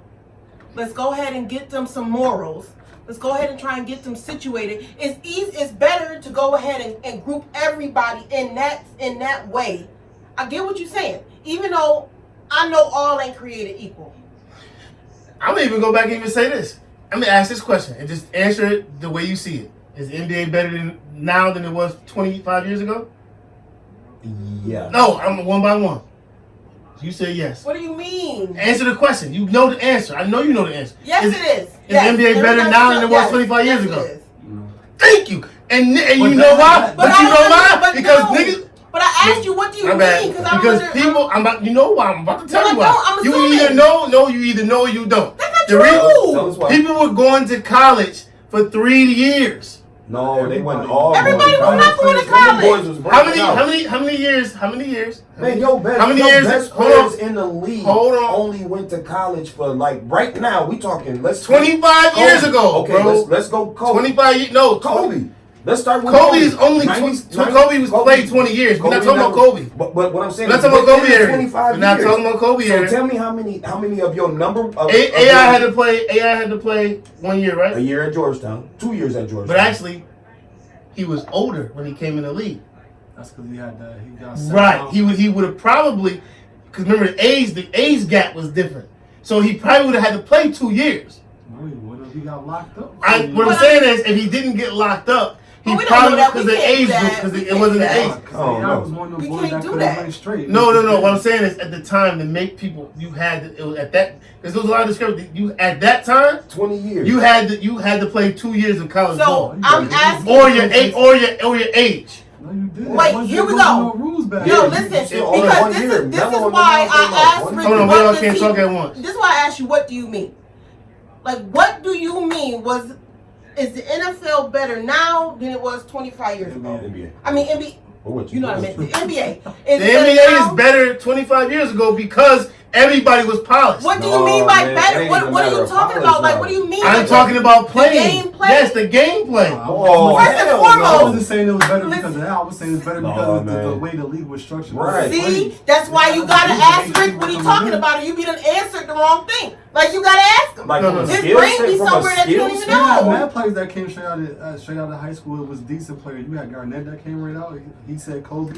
Let's go ahead and get them some morals. Let's go ahead and try and get them situated. It's better to go ahead and group everybody in that way. I get what you're saying. Even though I know all ain't created equal. I'm gonna even go back and even say this. I'm gonna ask this question and just answer it the way you see it. Is the NBA better now than it was 25 years ago? Yeah. No, I'm one by one. You say yes. What do you mean? Answer the question. You know the answer. I know you know the answer. Yes, Is- it is. Is Yes. the NBA better Everybody now should- than it was yes. 25 years Yes, it ago? is. Thank you. And you But know that- why? but But you know why? but Because no. niggas. But I asked you, what do you My mean? bad. Because I'm people, you know why? I'm about to tell No, you I why. don't. I'm You assuming. either know, you either know or you don't. That's not The reason- true. Tell us why. People were going to college for 3 years. No, they wasn't all. Everybody going was not going to Them boys college. was How breaking many out. years? Man, your best, How many your years- best hold players on. in the league Hold on. only went to college for like right now. We talking. Let's 25 years ago, Okay, bro. let's go. Kobe. 25 years. No, Kobe. Let's start with Kobe is only 90s, 20. Kobe was played 20 years. We're not talking about never- Kobe. But what I'm saying, We're not is talking about Kobe within the era. 25 We're not years. talking about Kobe So era. tell me how many of your number of AI had to play 1 year, a right? year at Georgetown, 2 years at Georgetown. But actually, he was older when he came in the league. That's because he had that. He got set Right. down. He would have probably, because remember the age gap was different. So he probably would have had to play 2 years. No, he wouldn't. He got locked up. What I'm saying is, if he didn't get locked up, he But we don't know probably that. because We the can't age do group, that. because We it can't wasn't do the that. age. Oh, I no. was one of We the boys can't that do couldn't that. play straight. No. What I'm saying is, at the time, to make people, you had to, it was at that, because there was a lot of discrepancy. You at that time, 20 years. you had to play 2 years of college So ball, I'm asking. or your age, or your age. No, you didn't. Wait, Once here there we was go. No rules back No, then. listen, still only because one this year. is Melo and why Melo came I out. asked One Rick, year. Hold on, what we all does can't he- talk at once. This is why I asked you, what do you mean? Like, what do you mean? Is the NFL better now than it was 25 years ago? NBA. I mean, NBA. Or what You know what I mean? The NBA. The NBA is better 25 years ago because everybody was polished. What do you No, mean by man, it better? ain't What even are matter you of talking college about? Like, now. what do you mean? I'm Like, talking about playing. gameplay? Yes, the gameplay. Oh, First and hell foremost- I no. wasn't saying it was better because Listen. of that. I was saying it's better No, because of the man. way the league was structured. Right. See, that's why you gotta ask Rick what he talking about, or you be done answered the wrong thing. Like, you gotta ask him. Like No, from a no. His skill brain set, be from a somewhere that you don't skill even set. You had know. mad players that came straight out of high school. It was decent players. You had Garnett that came right out. He said Kobe.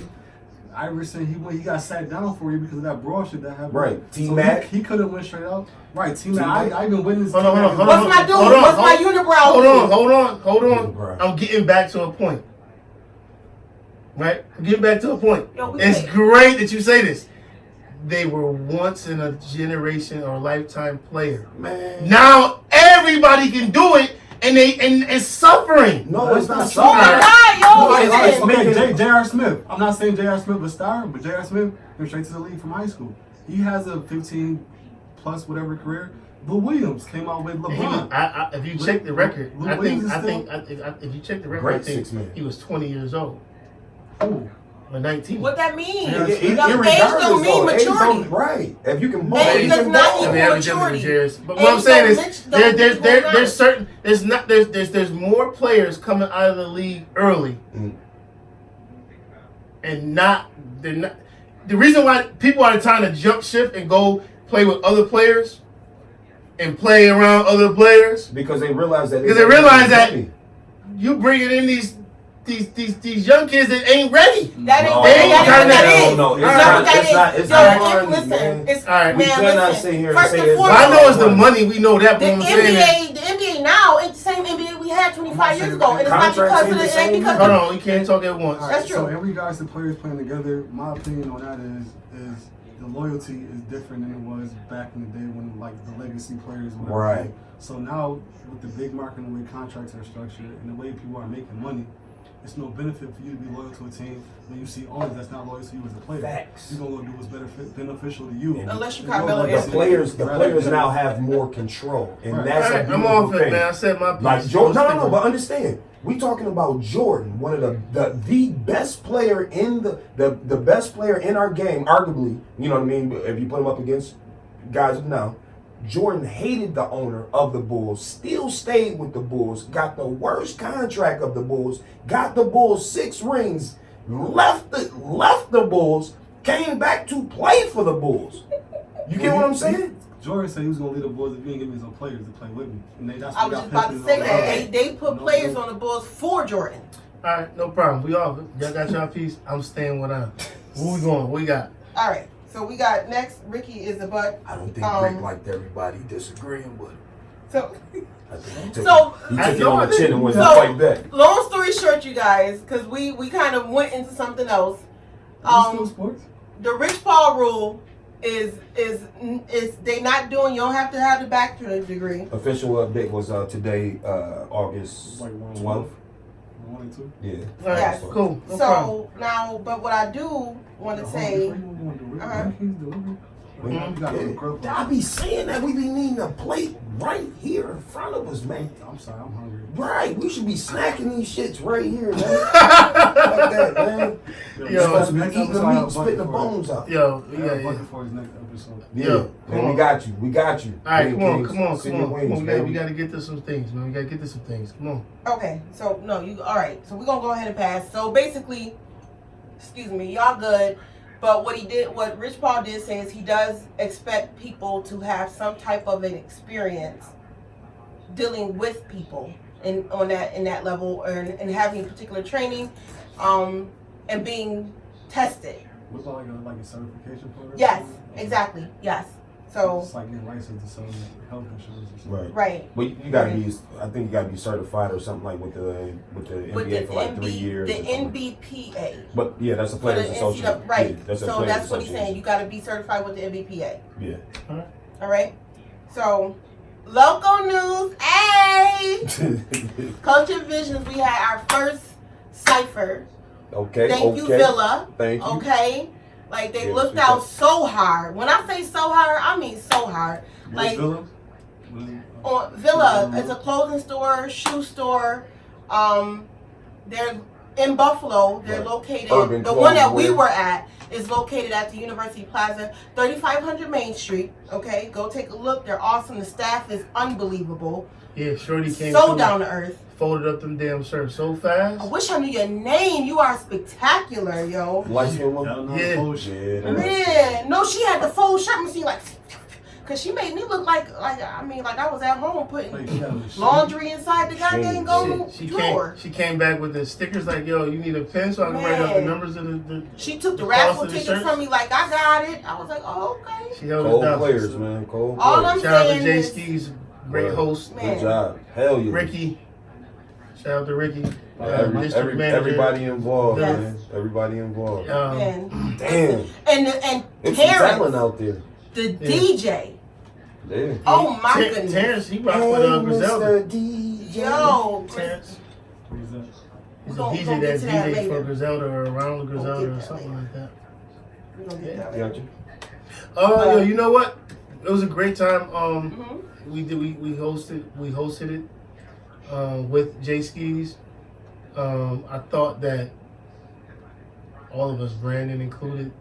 Iverson, he got sat down for you because of that brawl shit that happened. Right. T-Mac. He could have went straight out. Right. T-Mac. I even witnessed. Hold on, hold on, hold What's my dude? Hold on, What's my hold- unibrow? Hold on. Right. I'm getting back to a point. Right? I'm getting back to a point. Yo, we It's can't- great that you say this. they were once in a generation or lifetime player. Man. Now everybody can do it, and it's suffering. No, it's not Oh sorry. my God, yo, listen. Okay, J.R. Smith. I'm not saying J.R. Smith was star, but J.R. Smith came straight to the league from high school. He has a 15 plus whatever career. Lou Williams came out with LeBron. If you check the record, Lou I think Williams is if you check the record, Great I think 6 man. he was 20 years old Ooh. or 19. What that mean? Yeah, Age don't mean maturity. Right. If you can Age does not I mean, equal I was giving maturity. Jerry's. But Age what I'm saying don't is, equal there's knowledge. certain there's more players coming out of the league early, and they're not. The reason why people are trying to jump ship and go play with other players and play around other players because they realize that you bringing in these young kids that ain't ready. That ain't No, that is. no, It's not what that is. it's Yo, not money, listen, man. it's All right, we man, cannot listen. sit here and First say and it's Well, foremost, I know it's the money. We know that. The But I'm saying NBA now, it's the same NBA we had 25 years ago, and it's not Contracts because ain't of the it same ain't because hold of on, we can't talk at once. All That's So true. in regards to players playing together, my opinion on that is the loyalty is different than it was back in the day when like the legacy players were. Right. So now with the big market and the way contracts are structured and the way people are making money, it's no benefit for you to be loyal to a team when you see owners that's not loyal to you as a player. Facts. You're gonna go do what's beneficial to you. Unless you And Carmelo go The Anthony. players now have more control, and Right. that's All a right, beautiful I'm off it, thing. man. I said my piece. Like Jordan, no, but understand, we talking about Jordan, one of the best player in the best player in our game, arguably. You know what I mean? If you put him up against guys of now, Jordan hated the owner of the Bulls, still stayed with the Bulls, got the worst contract of the Bulls, got the Bulls 6 rings, left the Bulls, came back to play for the Bulls. You get what I'm saying? Jordan said he was gonna lead the Bulls if you didn't give me some players to play with me. And that's I what was got just about to pimped say and all that they put No, players no. on the Bulls for Jordan. All right, no problem. We all y'all got y'all piece. I'm staying with them. Where we going? What we got? All right, so we got next. Ricky is a butt. I don't think Rick liked everybody disagreeing with him. So, I think he took So- it on the chin and went to So- fight back. long story short, you guys, because we kind of went into something else. Are we still sports? The Rich Paul rule is they not doing. You don't have to have the bachelor's degree. Official update was today, August Like 1-1. 12th. 1 and 2? Yeah. All right, Yes. cool. No problem. So now, but what I do want to Before say, you want to Uh-huh. rankings, delivery? We- You gotta go to Grove. I be saying that we be needing a plate right here in front of us, man. I'm sorry, I'm hungry. Right, we should be snacking these shits right here, man. Like that, man. Yo, You're supposed to be next eating the episode, I have meat, a spitting the bucket for it. bones out. Yo, I got a yeah. bucket for his next episode. Yeah, Yo, man, come we on. got you. We got you. All right, King come on, Kings, come on. send your wings, We baby. got to get to some things, man. We got to get to some things. Come on. okay. So no, you all right? So we're gonna go ahead and pass. So basically, excuse me, y'all good. But what Rich Paul did say is he does expect people to have some type of an experience dealing with people in that level and having particular training, and being tested. What's like a certification for it? Yes, exactly. Yes. So It's like getting licensed to sell health insurance or something. Right. right. But you gotta be, I think you gotta be certified or something like with the NBA for like 3 years. The or something. NBPA. But yeah, that's the For the Players Association. NCAA, right. Yeah, that's a So Players that's what he's saying. Association. You got to be certified with the NBPA. Yeah. All right. So, local news. Hey, Culture Visions. We had our first cipher. Okay. Thank you, Villa. Thank you. Okay. Like they Yes, looked we out got- so hard. When I say so hard, I mean so hard. Where's Like Villa? on Villa, it's a clothing store, shoe store. They're in Buffalo. They're Right. located. Urban The one that we Clothes were at is located at the University Plaza, 3500 Main Street. Okay, go take a look. They're awesome. The staff is unbelievable. Yeah, Shorty came So through, down to earth. folded up them damn shirts so fast. I wish I knew your name. You are spectacular, yo. Light skin one? Y'all know Yeah. the bullshit. Yeah. Man, no, she had the full shirt machine like, cause she made me look like I was at home putting Like, she had a machine. laundry inside the goddamn Shit. gold She drawer. came back with the stickers like, yo, you need a pen so I can write up the Man. numbers of the She took the cost raffle of the ticket shirts? from me like I got it. I was like, oh, okay. She held us Cold down. players, man. Cold All players. I'm Shout out to saying Jay is- Skis, great Right. host. Man. Good job. Hell yeah. Ricky. Shout out to Ricky. District manager. Everybody involved, Yes. man. Everybody involved. Man. Damn. And It's some Terrence. talent out there. The DJ. Yeah. Oh my goodness. Terrence, he rocked with Griselda. Mr. DJ. Yo, Terrence. Who's that? He's a Don't DJ get that to that DJ for later. Griselda or around get Griselda or that something later. like that. We gonna get that Got later. you. Yo, you know what? It was a great time. Mhm. We hosted it with Jay Skis. I thought that all of us, Brandon included,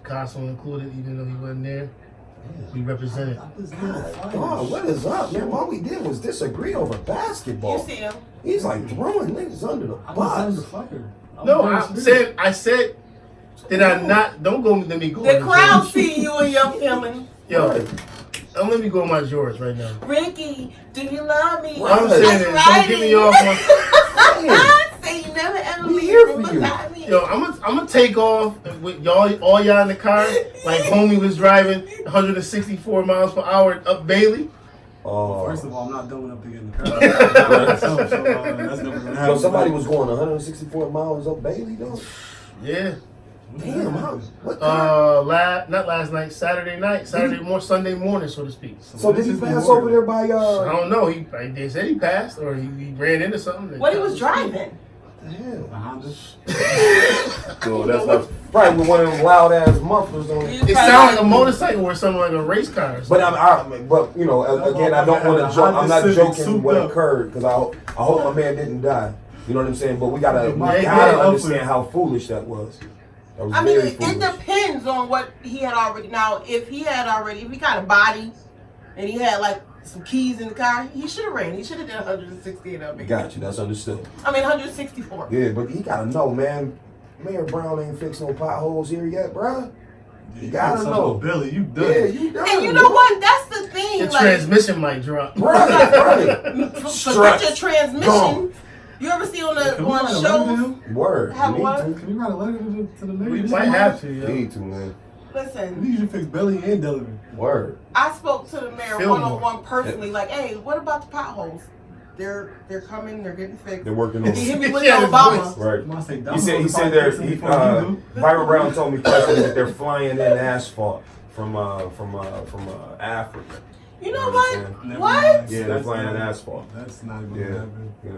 Castle included, even though he wasn't there, we represented. God, what is up, man? All we did was disagree over You basketball. see him? He's like throwing niggas under the I was bus. the fucker. No, I said, did I not? Don't go. Let me go. The on crowd George. see you and your feelings. Yo, don't let me go on my George right now. Ricky, do you love me? What I'm saying is, don't get me off my. I say you never ever We leave here from for you. beside me. Yo, I'm gonna take off with all y'all in the car, like homie was driving 164 miles per hour up Bailey. First of all, I'm not dumb enough to get in the car. Myself, so that's never gonna happen. Yo, somebody was going 164 miles up Bailey, though. Yeah. Damn, how? What car? Not last night, Sunday Sunday morning, so to speak. So did he pass over there by I don't know. They said he passed or he ran into something. What he was driving? What the hell? A Honda? So that's not probably with one of them loud ass mufflers on it. It sounded like a motorcycle or something like a race car. But you know, again, I don't want to joke. I'm not joking what occurred because I hope my man didn't die. You know what I'm saying? But we gotta understand how foolish that was. That was I mean, very it foolish. depends on what he had already. Now, if he got a body and he had like some keys in the car, he should have ran. He should have done 168 of it. Got you. That's understood. I mean, 164. Yeah, but he gotta know, man. Mayor Brown ain't fixed no potholes here yet, bruh. You gotta know. Billy, you done. Yeah, you done. And you know what? That's the thing. The like, transmission might drop. Right. forget your transmission. Gone. You ever see on Can we write a shows? letter to him? Word. Have You need what? to. Can you write a letter to the mayor? We might have to, You yo. need to, man. Listen, We need you to fix Billy and Dillon. Word. I spoke to the mayor Fillmore. one-on-one personally. Like, hey, what about the potholes? They're coming. They're getting fixed. They're working on He hit it. me with Yeah, Obama. Right. Come on, say He said Byron Brown told me personally that they're flying in asphalt from Africa. You know You what? understand? What? Yeah, they're flying in asphalt. That's not gonna Yeah. happen. Yeah.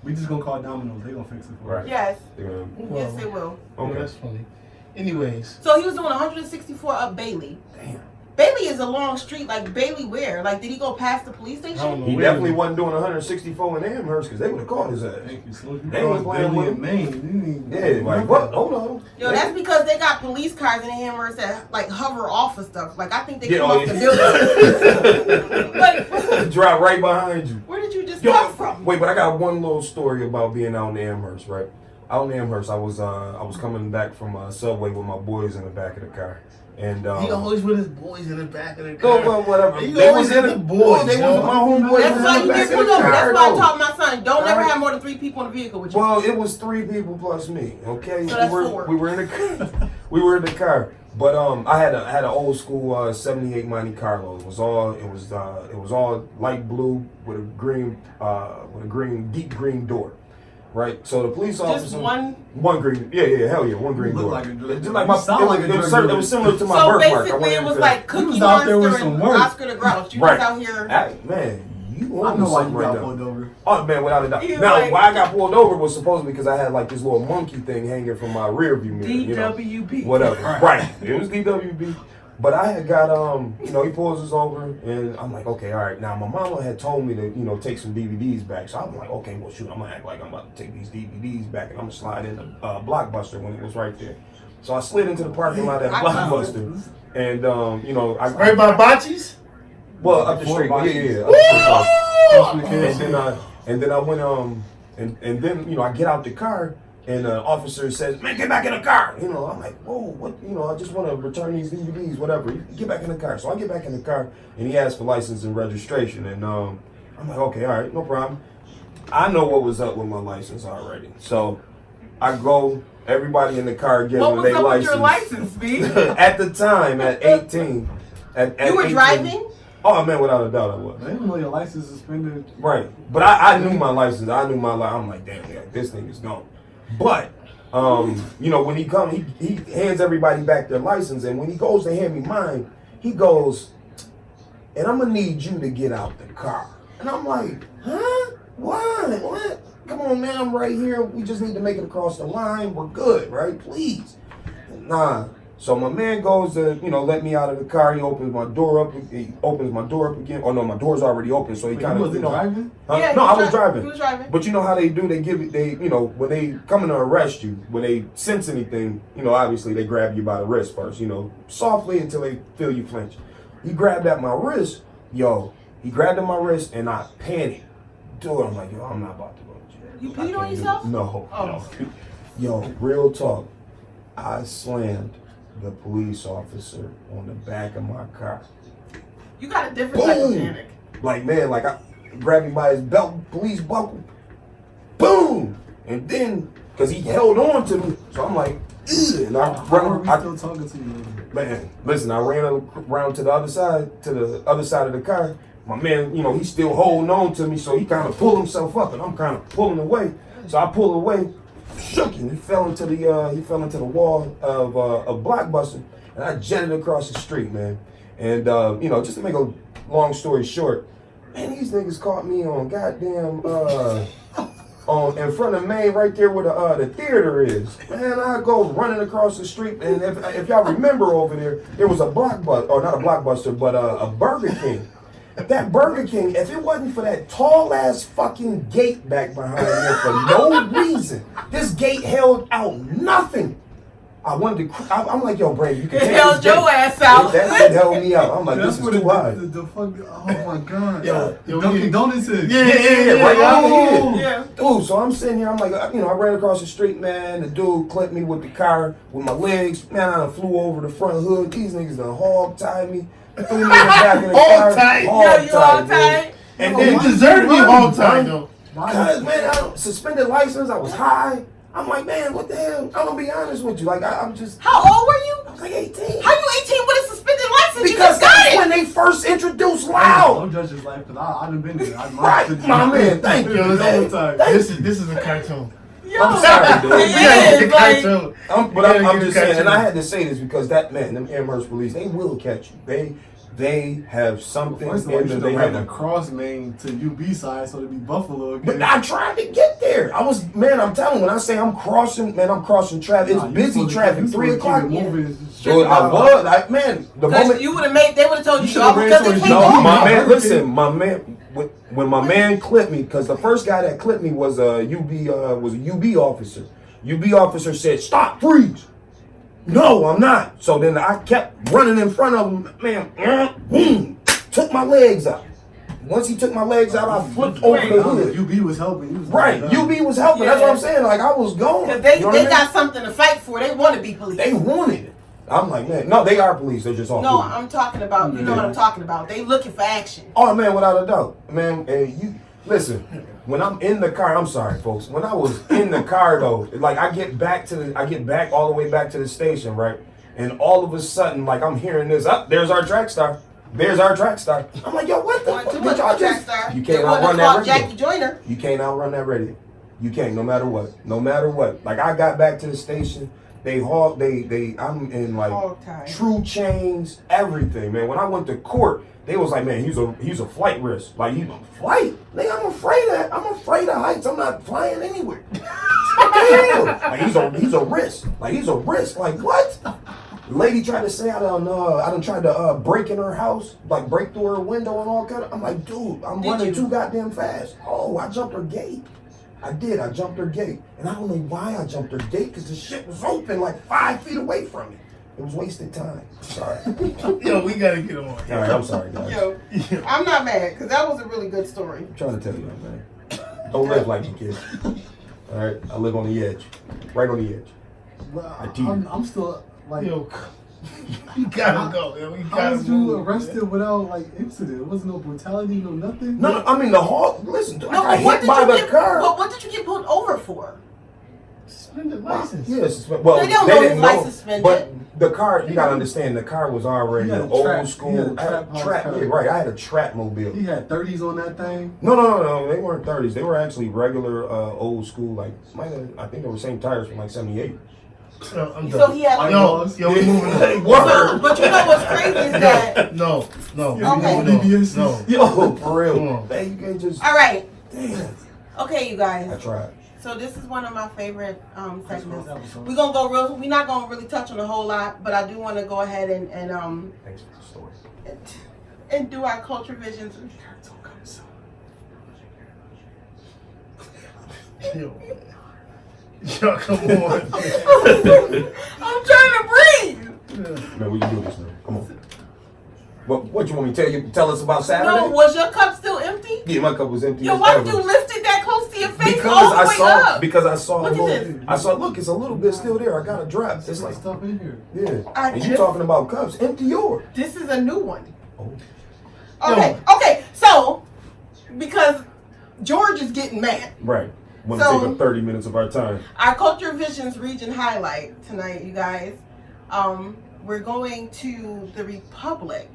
We just gonna call Domino's. They gonna fix it for us. Right. Yes. They're gonna, Yes, they will. Oh, okay. that's funny. Anyways, So he was doing 164 up Bailey. Damn. Bailey is a long street. Like, Bailey where? Like, did he go past the police I don't station? know. He where definitely he- wasn't doing 164 in Amherst because they would have caught his ass. Thank you. So if you They call was playing Billy with in Maine, you need Yeah, like what? Hold on. Yo, that's because they got police cars in Amherst that, like, hover off of stuff. Like, I think they Yeah, come oh, off the yeah. building. Like, Drive right behind you. where did you just Yo, come from? wait, but I got one little story about being out in Amherst, right? Out in Amherst, I was coming back from Subway with my boys in the back of the car, and He always with his boys in the back of the car. go well, whatever. He They always was in with the the boys, They yo. was my homeboys. That's was why in you the get back of pulled the over. car, That's why I though. taught my son, don't ever Alright. have more than 3 people in the vehicle with you. Well, it was 3 people plus me. Okay, So that's we were 4. we were in the car. We were in the car, but I had an old school '78 Monte Carlo. It was all light blue with a green deep green door. Right, so the police officer. Just one. One green, yeah, hell yeah, one green look door. like a drug Just dealer. like my, You sound like a drug it dealer. was similar to my So birthmark. I basically, went it was into- like Cookie was out there with Monster some and work. Oscar the Grouch. You Right. was out here. Hey, man, you I on know why something you right got there. pulled over. Oh man, without a doubt. He was Now, like- why I got pulled over was supposedly because I had like this little monkey thing hanging from my rear view mirror. You know, DWP. whatever. Right. It was DWB. But I had got he pulls us over and I'm like, okay, all right. Now my mama had told me to, take some DVDs back. So I'm like, okay, well shoot, I'm gonna act like I'm about to take these DVDs back and I'm gonna slide into Blockbuster when it was right there. So I slid into the parking lot at Blockbuster and I Right by Bocce's? well up the Before street, Bocce's. yeah. Up the street. Woo! And then I went and then I get out the car and the officer says, "Man, get back in the car." I'm like, "Whoa, what?" I just want to return these DVDs, whatever. Get back in the car. So I get back in the car and he asks for license and registration, and I'm like, "Okay, all right, no problem." I know what was up with my license already, so I go. Everybody in the car giving What was their up with license. your license, B? At the time, at 18. At You were 18, driving? Oh man, without a doubt I was. I didn't know your license suspended. Right. But I knew my license. I knew my license. I'm like, damn, this thing is gone. But You know, when he comes, he hands everybody back their license, and when he goes to hand me mine, he goes, and I'm gonna need you to get out the car. And I'm like, huh? What? What? Come on, man, I'm right here. We just need to make it across the line. We're good, right? Please. Nah. So my man goes to, you know, let me out of the car. He opens my door up. He opens my door up again. Oh no, my door's already open. So he kind of, you know, driving. Yeah, no, I was driving. He was driving. But you know how they do? They give you, you know, when they come in to arrest you, when they sense anything, you know, obviously they grab you by the wrist first, you know, softly until they feel you flinch. He grabbed at my wrist, he grabbed at my wrist, and I panicked. Dude, I'm like, I'm not about to go to jail. You peed on yourself? No. Oh. Yo, real talk. I slammed the police officer on the back of my car. You got a different type of panic. Like, man, like I grabbed him by his belt, police buckle. Boom! And then, because he held on to me, so I'm like, ugh, and I still talking to you? Man, listen, I ran around to the other side of the car. My man, you know, he's still holding on to me, so he kind of pulled himself up, and I'm kind of pulling away. So I pulled away, shook him. He fell into the wall of Blockbuster, and I jetted across the street, man. And you know, just to make a long story short, man, these niggas caught me on goddamn in front of Main, right there where the theater is. Man, I go running across the street, and if y'all remember over there was a Blockbuster, or not a Blockbuster, but a Burger King. That Burger King, if it wasn't for that tall ass fucking gate back behind there for no reason, this gate held out nothing. I wanted to. I'm like, yo, Brady, you can take held your ass out. That shit held me out. I'm like, this is too high. The fuck, oh my god. Yo, Dunkin' Donuts is. Yeah, right out here. Yeah. Dude, so I'm sitting here, I'm like, you know, I ran across the street, man. The dude clipped me with the car with my legs. Man, I done flew over the front hood. These niggas done hog-tied me. Threw me in the back of the car. Hog-tied? Yo, you hog-tied? And You then deserve to be hog-tied, though. Because, man, I suspended license. I was high. I'm like, man, what the hell? I'm gonna be honest with you. Like, I'm just. How old were you? I was like 18. How you 18 with a suspended license? Because You just got that's it. when they first introduced loud. Don't judge his life, because I done been there. Right, my man. Thank you. Yo, man. This is a cartoon. Yo, I'm sorry, dude. it is, like, I'm just saying, and I had to say this because that man, them Amherst police, they will catch you. They have something First of all, you in them. should They have have ran across Main to UB side so to be Buffalo again. But I tried to get there. I was, man, I'm telling you, when I say I'm crossing traffic. It's busy traffic. 3 o'clock. Dude, I was. Man, the moment you would have made, they would have told you, should've ran because towards they you. came no, over. my man, listen, my man, when my man clipped me, because the first guy that clipped me was a UB officer. UB officer said, "Stop, freeze." No, I'm not. So then I kept running in front of him, man. Boom, took my legs out. Once he took my legs out, I flipped over the hood. UB was helping. He was Right, UB was helping. That's what I'm saying. Like, I was going. Because they You know what I mean? got something to fight for. They want to be police. They wanted it. I'm like, man, no, they are police. They're just all No, police. I'm talking about, you know what I'm talking about. They looking for action. Oh man, without a doubt, man. And you listen. When I'm in the car, I'm sorry, folks. When I was in the car though, like I get back all the way back to the station, right? And all of a sudden, like I'm hearing this. There's our track star. There's our track star. I'm like, yo, what the fuck? Did y'all just? You can't outrun that radio. Jackie Joyner. You can't outrun that radio. You can't, no matter what. No matter what. Like I got back to the station. I'm in like true chains, everything, man. When I went to court, they was like, man, he's a flight risk. Like, he's a flight? Nigga, I'm afraid of heights. I'm not flying anywhere. What the hell? Like, he's a risk. Like, he's a risk. Like, what? The lady tried to say I done tried to break in her house, like break through her window and all kind of. I'm like, dude, I'm running too goddamn fast. Oh, I jumped her gate. I did. I jumped her gate. And I don't know why I jumped her gate, because the shit was open like 5 feet away from me. It was wasted time. Sorry. Yo, we gotta get him on. All right, I'm sorry, guys. Yo, I'm not mad, because that was a really good story. I'm trying to tell you, man. Don't live like you, kid. All right? I live on the edge. Right on the edge. Well, I'm still like. Yo, you gotta go. Yo, we How gotta was you move, arrested man. without like incident? It wasn't no brutality, no nothing. No, I mean the hall. Listen, No, I got but hit by the car. What did you get pulled over for? Suspended license. Yes. Well, They don't know his didn't license suspended. But the car, you gotta understand, the car was already He had a old trap- school. he had a I had trap house trap. car. Yeah, right. I had a trap mobile. He had 30s on that thing. No. They weren't 30s. They were actually regular old school. Like, I think they were same tires from like '78. No, I'm So done. he had. Yo, we moving on. So, but you know what's crazy is that. No. Okay. No. Yo, for real. Come on. Man, you can't just. All right. Damn. Okay, you I guys. tried. So this is one of my favorite segments. We're gonna go real. We're not gonna really touch on a whole lot, but I do want to go ahead and Thanks for the story. and do our culture visions. Yo, come on. I'm trying to breathe. Man, we can do this now. Come on. What you want me to tell you? Tell us about Saturday? No, was your cup still empty? Yeah, my cup was empty. Yo, as why ever. did you lift it that close to your face Because all the I way saw. up? Because I saw. Look a at little, this. I saw. Look, it's a little bit still there. I got a drop. It's like stuff in here. yeah. I And you just- talking about cups? Empty yours. This is a new one. Oh. Okay. So because George is getting mad. Right. Want to So- take up 30 minutes of our time. Our Culture Visions region highlight tonight, you guys. We're going to the Republic.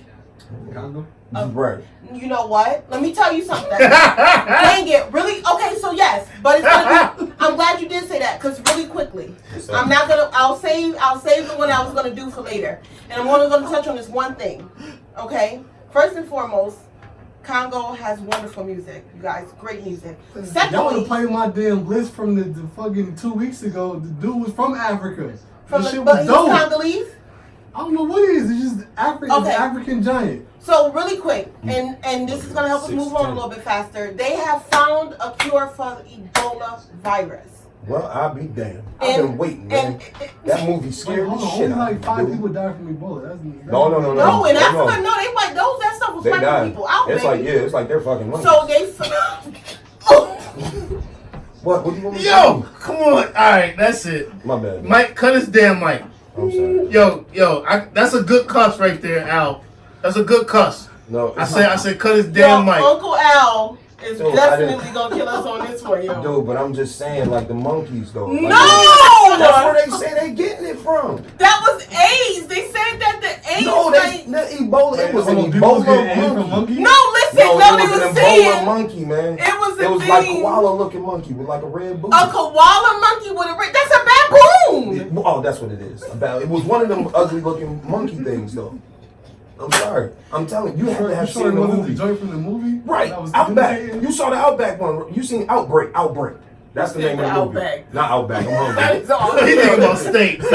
Congo. Right. You know what? Let me tell you something. Dang it, really? Okay, so yes, but it's gonna be. I'm glad you did say that, because really quickly, I'm not gonna. I'll save the one I was gonna do for later, and I'm only gonna touch on this one thing. Okay. First and foremost, Congo has wonderful music. You guys, great music. Y'all would Secondly, have played my damn list from the fucking 2 weeks ago. The dude was from Africa. from This the, shit but was he's dope. Congolese. I don't know what it is. It's just African. Okay. It's African giant. So really quick, and this is gonna help us move on a little bit faster. They have found a cure for the Ebola virus. Well, I'll be damned. I've been waiting, man. That movie Wait, scared hold the on. shit Only out like of 5 me, people dude. died from Ebola. No. No, in no. Africa, no, they white. That stuff was They wiping died. people out, It's baby. like, yeah, it's like they're fucking money. So they. What do you want me to Yo, do? come on. All right, that's it. My bad. Mike, cut his damn mic. I'm sorry. Yo, that's a good cuss right there, Al. That's a good cuss. No, I said, cut his Yo, damn mic. Uncle Al is Yo, I definitely didn't- gonna kill us on this one, yo. dude, but I'm just saying, like the monkeys, though. Like, No! that's where they say they getting it from. That was AIDS. They said that the AIDS. No, like, that Ebola. It was an Hold on, people was getting AIDS Ebola from monkey. monkeys? no, listen, No, no, it they was were an Ebola saying monkey, man. it was a It was like thing. koala-looking monkey with like a red booty. A koala monkey with a red. That's a baboon. Oh, that's what it is. It was one of them ugly-looking monkey things, though. I'm sorry. I'm telling you, you have to have You seen sure it the wasn't movie. the joint from the movie? Right, That was Outback. communicating? You saw the Outback one. You seen Outbreak. That's the name of the movie. Outback. Not Outback. I'm That hungry. is all. He thinking about steak. But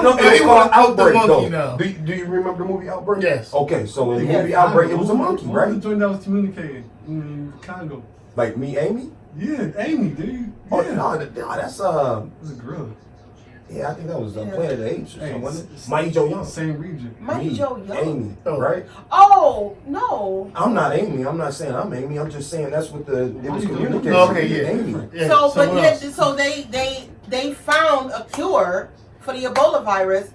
no, Yeah, it's he called wanna cook the Outbreak, monkey though. now. Do you remember the movie Outbreak? Yes. Okay, so in the Yes. movie Outbreak, it was a monkey, What was right? the joint that was communicating in Congo? Like me, Amy? Yeah, Amy, dude. Oh, Yeah. no, that's, It was a gorilla. yeah, I think that was Yeah. Planet of the Apes or Hey, something, wasn't it's- it? Mighty Joe Young. Same region. Mighty Me, Joe Young. Amy, Oh. right? Oh no. I'm not Amy. I'm not saying I'm Amy. I'm just saying that's what it was Mighty Joe communicated. Young. Okay, to yeah. Amy. Yeah, So, but someone yet, else. so they found a cure for the Ebola virus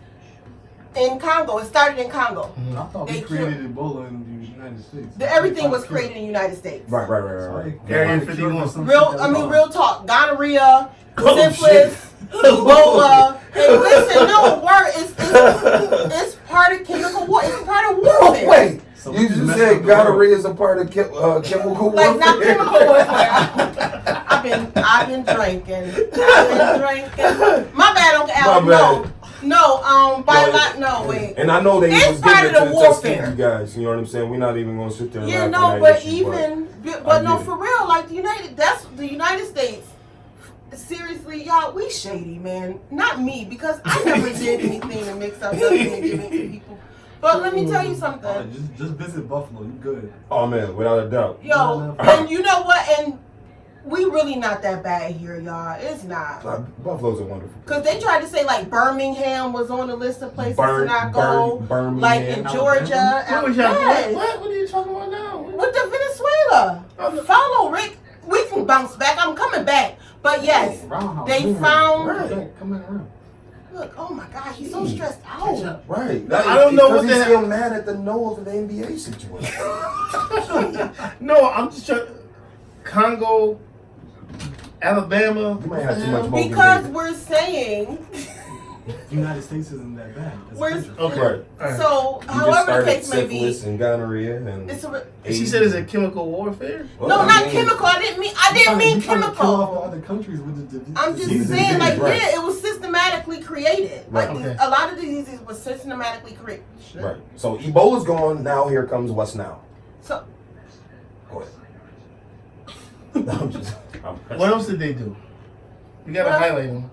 in Congo. It started in Congo. I thought we They created Ebola in the United States. Everything was created in the United States. Right. Area 51. Real talk. Gonorrhea, Oh, syphilis, Ebola. And listen, no word. It's part of chemical war. It's part of warfare. Oh, wait. So You we just just messed said up the world. gonorrhea is a part of chemical warfare? Like not chemical warfare. I've been drinking. My bad, Uncle Al. My bad. No, wait. And I know they It's was part giving of it the to warfare. Tuskegee guys. You know what I'm saying? We're not even gonna sit there and Yeah, laugh no, on but that issue, but no, get it. for real, like the United States. Seriously, y'all, we shady, man. Not me, because I never did anything to mix up nothing and give it to people. But let me tell you something. Just visit Buffalo. You good? Oh man, without a doubt. Yo, and you know what? And we really not that bad here, y'all. It's not. Buffalo's a wonderful. Because they tried to say, like, Birmingham was on the list of places to not go. Birmingham. Like in Georgia. What was y'all Yes. what are you talking about now? With the Venezuela. Follow Rick. We can bounce back. I'm coming back. But yes, Roundhouse. they Move found. around. Come around. Look, oh my God, he's so stressed out. Right. I don't know what he's the still mad at the no of the NBA situation. No, I'm just trying. Congo, Alabama. You might have too much more. Because we're saying The United States isn't that bad. It's a we're country. Okay. Right. All right. so You just however the started case may syphilis be. and gonorrhea and. It's a, And she said it's a chemical warfare. Well, no, I not mean, chemical. I didn't mean You trying to kill off the chemical. other countries with the I'm just Disease, saying, like, right. yeah, it was systematically created. Like, Right. Okay. a lot of diseases were systematically created. Right. So Ebola's gone. Now here comes what's now. So, Go ahead. No, I'm What else did they do? You gotta Well- highlight them.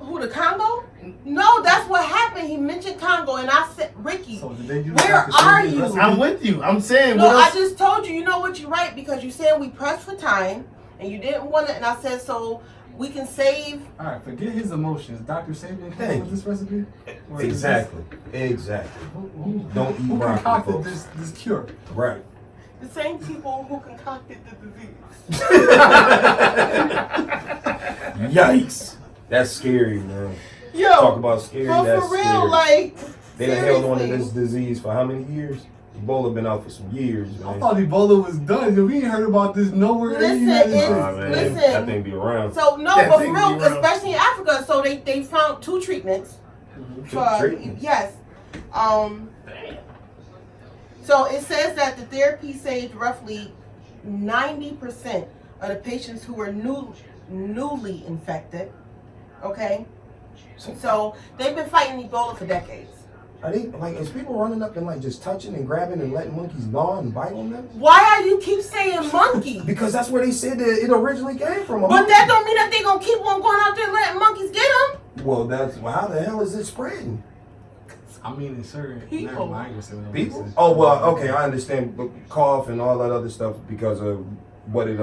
who, the Congo? No, that's what happened. He mentioned Congo, and I said, Ricky, So did they use where Dr. are Sebi's you? recipe? I'm with you. I'm saying no, what I else? just told you. You know what? You're right, because you said we pressed for time, and you didn't want it, and I said, so we can save. All right, forget his emotions. Dr. Sabian came Thank up with this recipe? Or is Exactly. this- Who don't eat Who broccoli, concocted folks. this cure? Right. The same people who concocted the disease. Yikes. That's scary, man. Yo, Talk about scary. but That's for real, scary. like, They done held on to seriously. this disease for how many years? Ebola been out for some years, man. I thought Ebola was done. We ain't heard about this nowhere in the Listen, United it's- States. Man, listen. that thing be around. So no, That but for thing real, be real. especially in Africa, so they found 2 treatments for treatments? yes. So it says that the therapy saved roughly 90% of the patients who were newly infected. Okay, so they've been fighting Ebola for decades. Are they like is people running up and like just touching and grabbing and letting monkeys gnaw and bite on them? Why are you keep saying monkey? Because that's where they said that it originally came from. But that don't mean that they gonna keep on going out there and letting monkeys get them. Well, how the hell is it spreading? I mean, in certain People. never mind, I ain't gonna say what I'm People? gonna say. Oh well, okay, I understand. But cough and all that other stuff because of what it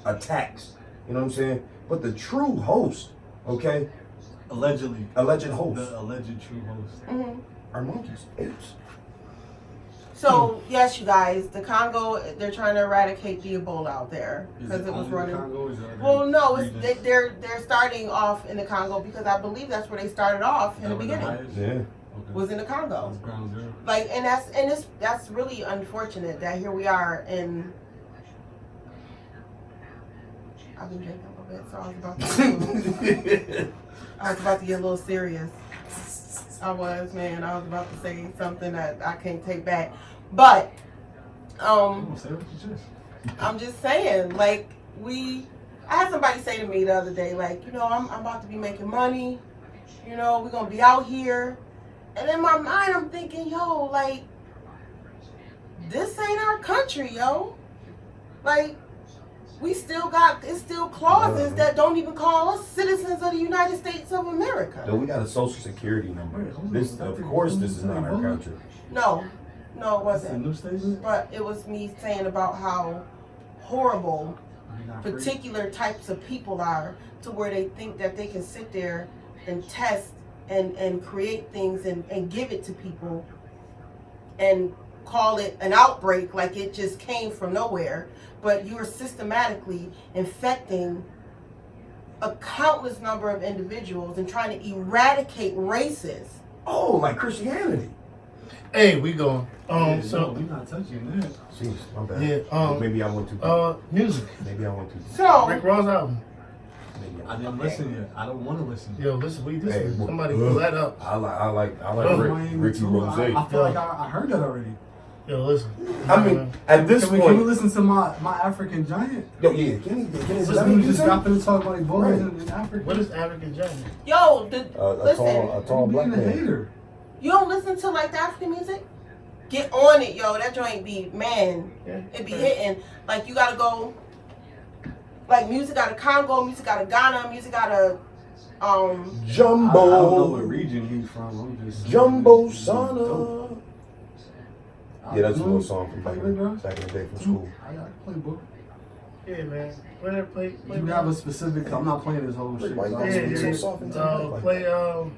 attacks. You know what I'm saying? But the true host, okay, Allegedly. alleged host, The alleged true host. Mm-hmm. are monkeys, apes. So yes, you guys, the Congo, they're trying to eradicate the Ebola out there Is because it was only the running. Congo, or is it other Well, no, it's, regions? they're starting off in the Congo because I believe that's where they started off in the That was beginning. highest? Yeah. Okay. Was in the Congo. That's ground zero. Like, and that's really unfortunate that here we are in. I've been drinking a little bit, so I was about to get a little serious. I was about to say something that I can't take back, but Come on, say what you just. I'm just saying, like, I had somebody say to me the other day, like, I'm about to be making money, we're gonna be out here. And in my mind, I'm thinking, yo, like, this ain't our country, yo. Like, it's still clauses that don't even call us citizens of the United States of America. No, we got a social security number. Wait, hold on. This, of course, this is not our country. No, it That's a wasn't. new statement? But it was me saying about how horrible You're not free. particular types of people are to where they think that they can sit there and test and create things and give it to people and call it an outbreak like it just came from nowhere, but you are systematically infecting a countless number of individuals and trying to eradicate races. Oh, like Christianity. Hey, we going. Yeah, no, So we're not touching that. Jeez, my bad. yeah. Maybe I went too deep. Music. Maybe I went too deep. So Rick Ross album. Maybe I didn't listen yet. I don't want to listen. Yo, listen, we this Hey, is well, somebody pull that up. I like Oh, Ricky Rose. I feel like I heard that already. Yo, listen. I mean, at this Can we point, listen to my African giant? yo, yeah, can he Since let we me just do got something? to talk about Ebola Right. in Africa. What is African Giant? yo, A listen, tall black being a man. hater. you don't listen to like the African music? Get on it, yo. That joint be, man, it be hitting. Like, you gotta go, like, music out of Congo, music out of Ghana, music out of, I don't know what Jumbo. region he's from. I'm just Jumbo Dope. Sana. Yeah, that's a little song from back in the day from school. I play book. Yeah, man. Play that. Play. You have a specific. I'm not playing this whole shit. Why you so gotta I'm speak gonna- so soft into the mic like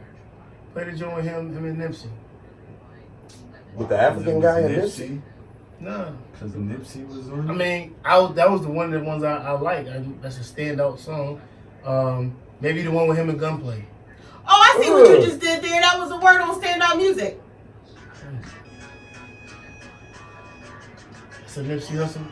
Play the joint with him and Nipsey. With the African guy in this? Nipsey. Nah. Because Nipsey was on. I mean, that was the one of the ones I like. That's a standout song. Maybe the one with him and Gunplay. oh, I see what Ugh. you just did there. That was a word on standout music. It's a Nipsey Hussle.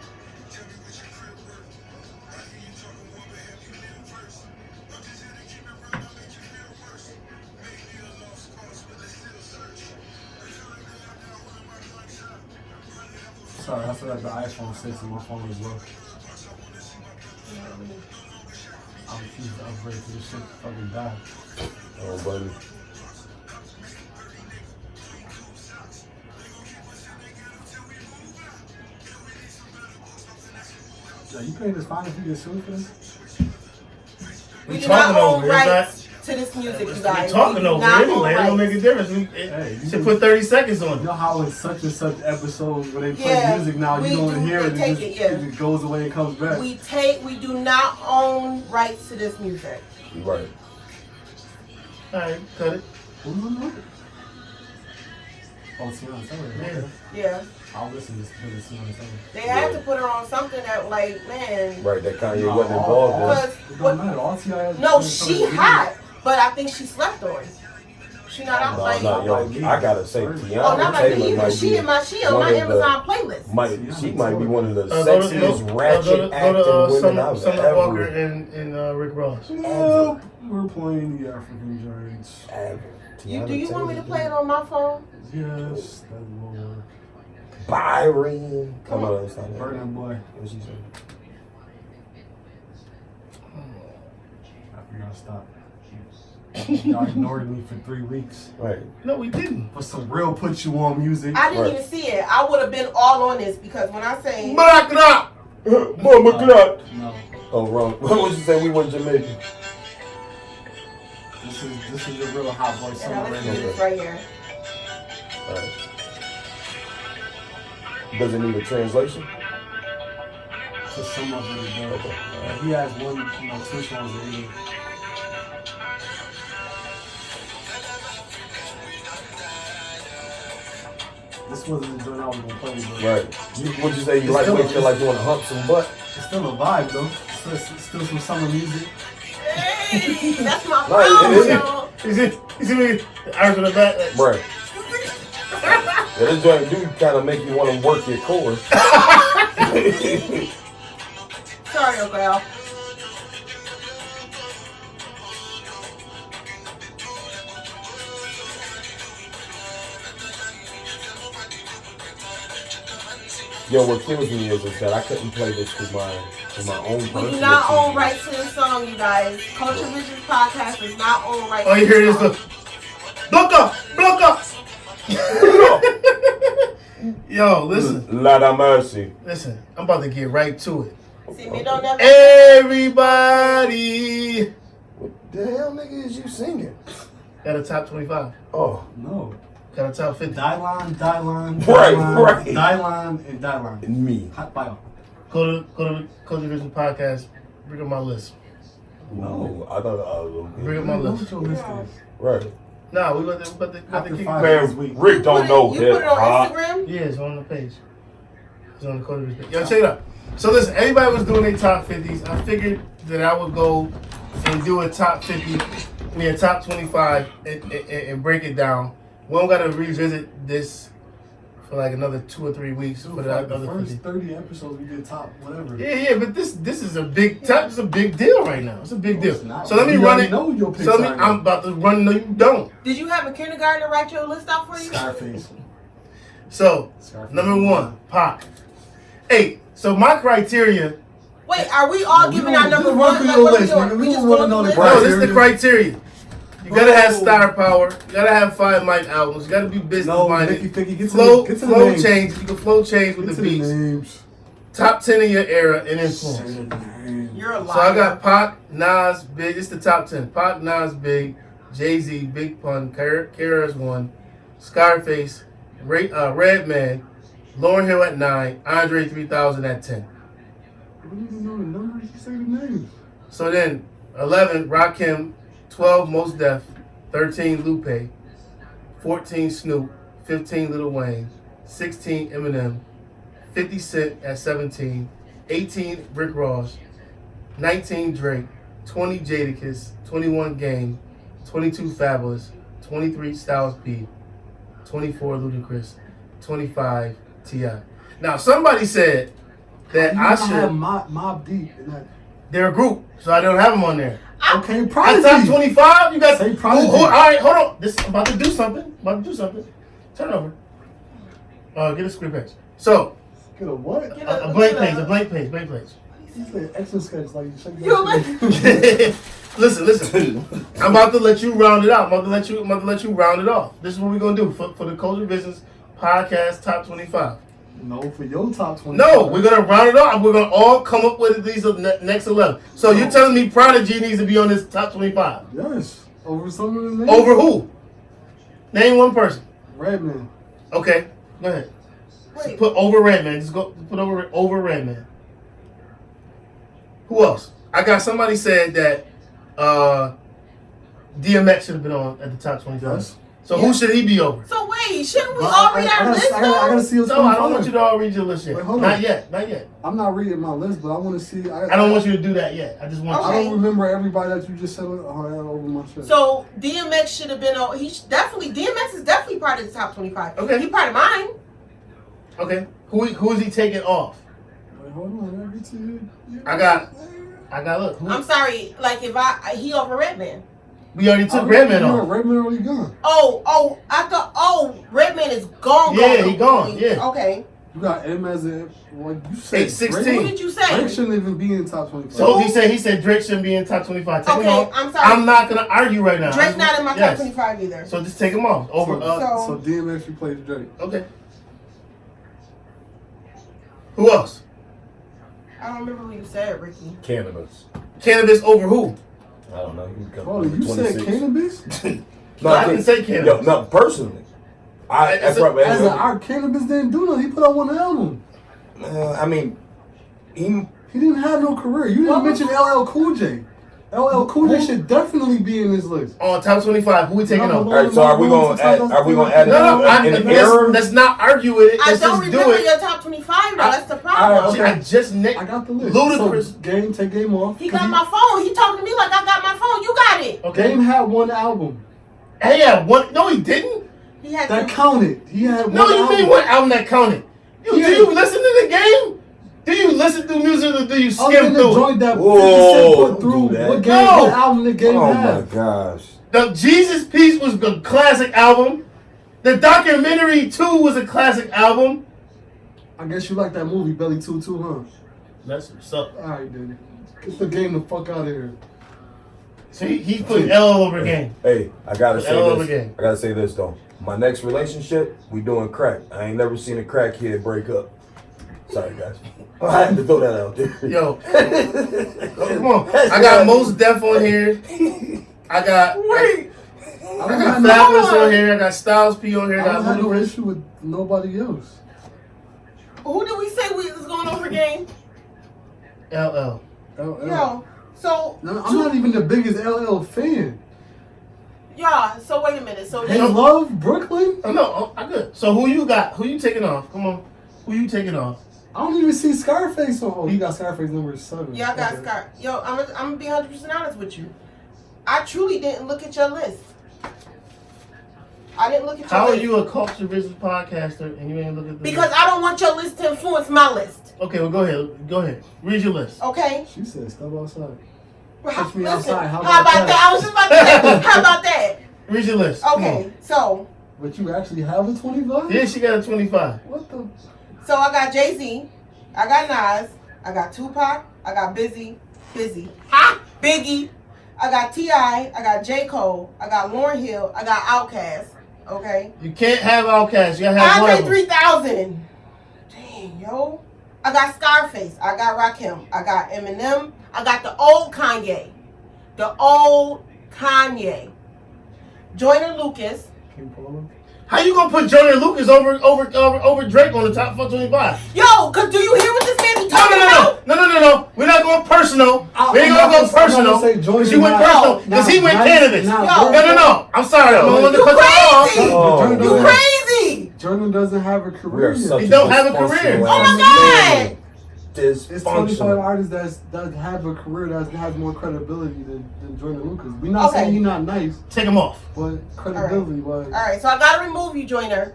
sorry. I still got the iPhone 6 on my phone as well. I refuse to upgrade to this shit fucking die. Oh, buddy. Yeah, you paying this fine if you get sued for this? We do talking not own over it, rights to this music, you guys. We're talking We do over not it anyway. own It don't rights. make a difference. Hey, you Should know- put 30 seconds on You it. know how in such and such episodes where they play Yeah, music now, we you don't do hear it, take it, it, just, yeah. it just goes away and comes back. We do not own rights to this music. Right. All right, cut it. Who's on that? Oh, Tiana Taylor. Yeah. Okay. Yeah. I'll listen to Tiana Taylor. They had to put her on something that, like, man. Right, that Kanye No, wasn't involved in. Because It what? don't matter. All T.I. has No, is she hot, but I think she slept on. She not out No, like. no, yo, I gotta say, Oh, not Tiana like me Taylor either. might She be on my one of Amazon playlist. she might be one of the Go to- sexiest, go ratchet to acting women I've Summer Walker ever, and Rick Ross. Nope. We're playing the African giants. ever. Do you want me to play it on my phone? Yes, that will work. Byron. Come on, it's not that. Burning Boy. What she say? I forgot to stop. Y'all ignored me for 3 weeks. Right. No, we didn't. For some real put you on music. I didn't Right. even see it. I would have been all on this because when I say Black it up. Mama Clock. No. Oh, wrong. What was you say? We went Jamaican. This is a real hot boy and I summer listen to radio. this right here. Alright. Does it need a translation? For some of it, it does. Okay. He has one, two songs that he. This wasn't the joint I was gonna play, but Right. Would you say you It's like still- when you feel like you want to hump some butt? it's still a vibe though. Still some summer music. Hey, that's my Right, phone, it is. y'all. You see me? The arms on the back. Like, Right. Yeah, this joint do kind of make you want to work your core. Sorry, Uncle Al. Yo, what kills me is that I couldn't play this for my own We personal do not TV. own rights to this song, you guys. Culture Visions podcast does not own rights oh, to you hear this this? song. Look! Block up! Yo, listen. Lord have mercy. Listen, I'm about to get right to it. See, me don't never. Everybody What the hell, nigga, is you singing? got a top 25. Oh, No. Got a top 50. Dylan, Right, right. Dylan, and Dylan. me. Hot bio. Go to Culture Vision podcast. Bring up my list. No, I thought I was Bring up okay. my list. What's your list is? Right. Nah, we got the After keep. 5 Man, this week. Rick don't know You put it hip on hop. Instagram? Yeah, it's on the page. It's on the Culture Vision page. Yo, check it out. So listen, everybody was doing their top 50s. I figured that I would go and do a top 50, a top 25, and break it down. We don't got to revisit this for like another 2 or 3 weeks Dude, for for the like the other first 50. 30 episodes, we did top whatever. Yeah, but this is a big top. It's a big deal right now. It's a big No, deal. it's not. So let me You run already it. know your picks So are I'm about to run. No, you don't. Did you have a kindergartner write your list out for you? Scarface. So Scarface. number 1, Pac. Hey, so my criteria. Wait, are we all We giving don't- our number just one? run through Like, your what are we list, doing? nigga. We We just just going wanna know through the the No, list? this is the criteria. You gotta have Oh. star power. You gotta have 5 mic albums. You gotta be business No, minded. Nicky Picky, get to Flow, the, get to flow the names. change. You can flow change with Get the to beats. names. Top 10 in your era and influence. Say the names. You're a liar. So I got Pac, Nas, Big. It's the top 10. Pac, Nas, Big, Jay-Z, Big Pun, KRS One, Scarface, Redman, Lauryn Hill at 9, Andre 3000 at 10. We don't even know the numbers. You say the names. So then 11, Rakim, 12, Mos Def, 13, Lupe, 14, Snoop, 15, Lil Wayne, 16, Eminem, 50 Cent at 17, 18, Rick Ross, 19, Drake, 20, Jadakiss, 21, Game, 22, Fabulous, 23, Styles P, 24, Ludacris, 25, T.I. Now, somebody said that You I gotta have should. Mob Deep in that. They're a group, so I don't have them on there. Okay, At Prodigy. top 25, you got. Say Prodigy. All right, hold on. This I'm about to do something. Turn it over. Get a script page. So, Get a what? A blank page. A blank page. Blank page. He said extra sketch like you shake You like? Listen. I'm about to let you round it out. I'm about to let you round it off. This is what we're gonna do for the Culture Business Podcast Top 25. No, for your top 20. No, we're gonna round it off. We're gonna all come up with these next 11. So you're telling me Prodigy needs to be on this top 25? Yes. Over some of the names. Over who? Name one person. Redman. Okay, go ahead. Wait. Put over Redman. Just go put over Redman. Who else? I got somebody said that DMX should have been on at the top 25. Yes. So who should he be over? So wait, shouldn't we But all read our list I gotta though? see what's No, I don't want you to all read your list yet. Wait, hold Not on. yet. I'm not reading my list, but I want to see. I don't want you to do that yet. I just want Okay. you. I don't remember everybody that you just said over my shit. So DMX should have been on. DMX is definitely part of the top 25. Okay. He part of mine. Okay. Who is he taking off? Wait, hold on. I get to you. I got look. I'm sorry. Like if he over Redman. We already took Redman off. Redman already gone. Oh, I thought. Oh, Redman is gone. Yeah, he gone, yeah. Okay. You got M as a like you said. 816. Who did you say? Drake shouldn't even be in top 25. So he said Drake shouldn't be in top 25. Take him Okay, off. I'm sorry. I'm not gonna argue right now. Drake's not in my Yes. top 25 either. So just take him off. Over. so DMX replaced Drake. Okay. Who else? I don't remember who you said, Ricky. Cannabis. Cannabis over who? I don't know. He come Oh, over you said 26. cannabis? No, I didn't say cannabis. Yo, no, personally. As a- Our cannabis didn't do nothing. He put out one album. I mean, he He didn't have no career. You didn't mention LL Cool J. LL Cool J should definitely be in this list. On top 25, who we taking No, off? no, all right. So are we gonna add? Are we gonna add No, an error? let's not argue with it. I Let's don't just do remember it. your top 25 though. That's the all problem. right, okay. I just I got the list. Ludacris. So, take game off. He got my phone. He talking to me like I got my phone. You got it. Okay. Game had one album. Hey, yeah, one. No, he didn't. He had That to- counted. He had one No, you album. mean what album that counted? Do you listen to the game? Do you listen through music or do you Other skim than the through it? joint that 50 Whoa, Cent put don't through, do that. what game, No. what album the game Oh had? my gosh. The Jesus Piece was a classic album. The documentary 2 was a classic album. I guess you like that movie, Belly 2-2, huh? That's what's up. Alright, dude. Get the game the fuck out of here. So he's putting L over game. Hey, I gotta say Hell of a this. game. I gotta say this though. My next relationship, we doing crack. I ain't never seen a crackhead break up. Sorry guys. I had to throw that out there. Yo, come on. I got Mos Def on here. I got Wait. I I don't got have Fabulous on here. I got Styles P on here. I I don't got have no Ludacris. issue with nobody else. Who did we say was going over game? LL. Yo. So. No, I'm not even the biggest LL fan. Yeah. So wait a minute. So Hey, they- love Brooklyn? Oh, no, I'm good. So who you got? Who you taking off? Come on. Who you taking off? I don't even see Scarface on. Oh, you got Scarface number 7. Yeah, I got Okay. Scott. Yo, I'm gonna be 100% honest with you. I truly didn't look at your list. I didn't look at your How are list. you a culture business podcaster and you ain't look at the Because list? I don't want your list to influence my list. Okay, well go ahead. Go ahead. Read your list. Okay? She said, step outside. Catch me outside. How How about about that? that? I was just about to say, how about that? Read your list. Come Okay, on. so But you actually have a 25? Yeah, she got a 25. What the? I got Jay-Z, I got Nas, I got Tupac, I got Biggie, I got T.I., I got J. Cole, I got Lauryn Hill, I got Outkast, okay? You can't have Outkast. You gotta have one of Andre them. 3000. Dang, yo. I got Scarface, I got Rakim, I got Eminem, I got the old Kanye. Joyner Lucas. King Paula? How you gonna put Joyner Lucas over Drake on the top 25? Yo, cause do you hear what this man be talking about? No. We're not going personal. We ain't gonna go personal. Cause you went personal. Cause he went cannabis. No. I'm sorry. I'm the one to You cut crazy? you off. Oh, You man. crazy? Jordan doesn't have a We career are yet. such He don't have a career. dysfunctional Oh my ass God. family. It's 25 Dysfunctional. artists that have a career that has more credibility than Jordan Lucas. We're not Okay. saying he's not nice, Take him off. but credibility wise. Alright, so I gotta remove you, Joyner.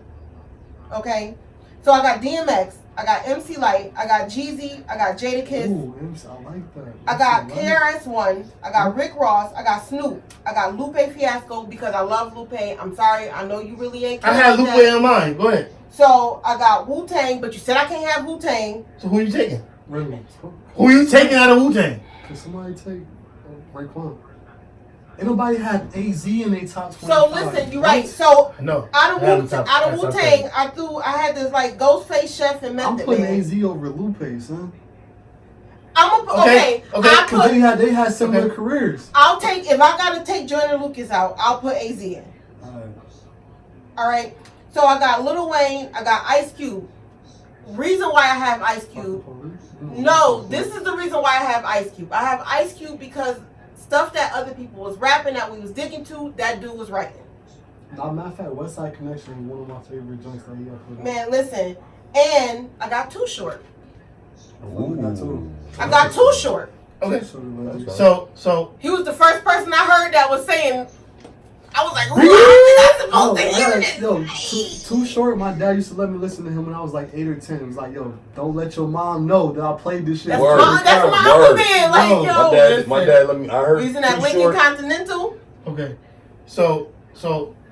Okay? So I got DMX, I got MC Lyte, I got Jeezy, I got Jadakiss, Ooh, MC, I like that. I got MC Lyte. KRS-One, I got Rick Ross, I got Snoop, I got Lupe Fiasco because I love Lupe. I'm sorry, I know you really ain't. I had Lupe that. in mind. Go ahead. So I got Wu-Tang, but you said I can't have Wu-Tang. So who you taking? Really? Who you taking out of Wu-Tang? Can somebody take Raekwon? Ain't nobody had AZ in their top 25. So listen, you're right. So No. out I have of the top- Wu-Tang, top I had this like Ghostface Chef and I'm Method putting Man. AZ over Lupe, son. I'm a, Okay, okay. okay, I Because put, they had similar Okay. careers. I'll take if I gotta take Joyner Lucas out, I'll put AZ in. All right. So I got Lil Wayne. I got Ice Cube. Reason why I have Ice Cube. No, this is the reason why I have Ice Cube. I have Ice Cube because stuff that other people was rapping that we was digging to, that dude was writing. Matter of fact, West Side Connection is one of my favorite joints that you got put on. Man, listen. And I got Too Short. Ooh. I got Too Short. Okay. That's So He was the first person I heard that was saying, I was like, I'm supposed to hear this. Yo, too short. My dad used to let me listen to him when I was like 8 or 10. He was like, yo, don't let your mom know that I played this shit. That's Word. what my uncle did. Like, No, yo. my dad let me. I heard. He's in that Too Lincoln Short. Continental. okay. So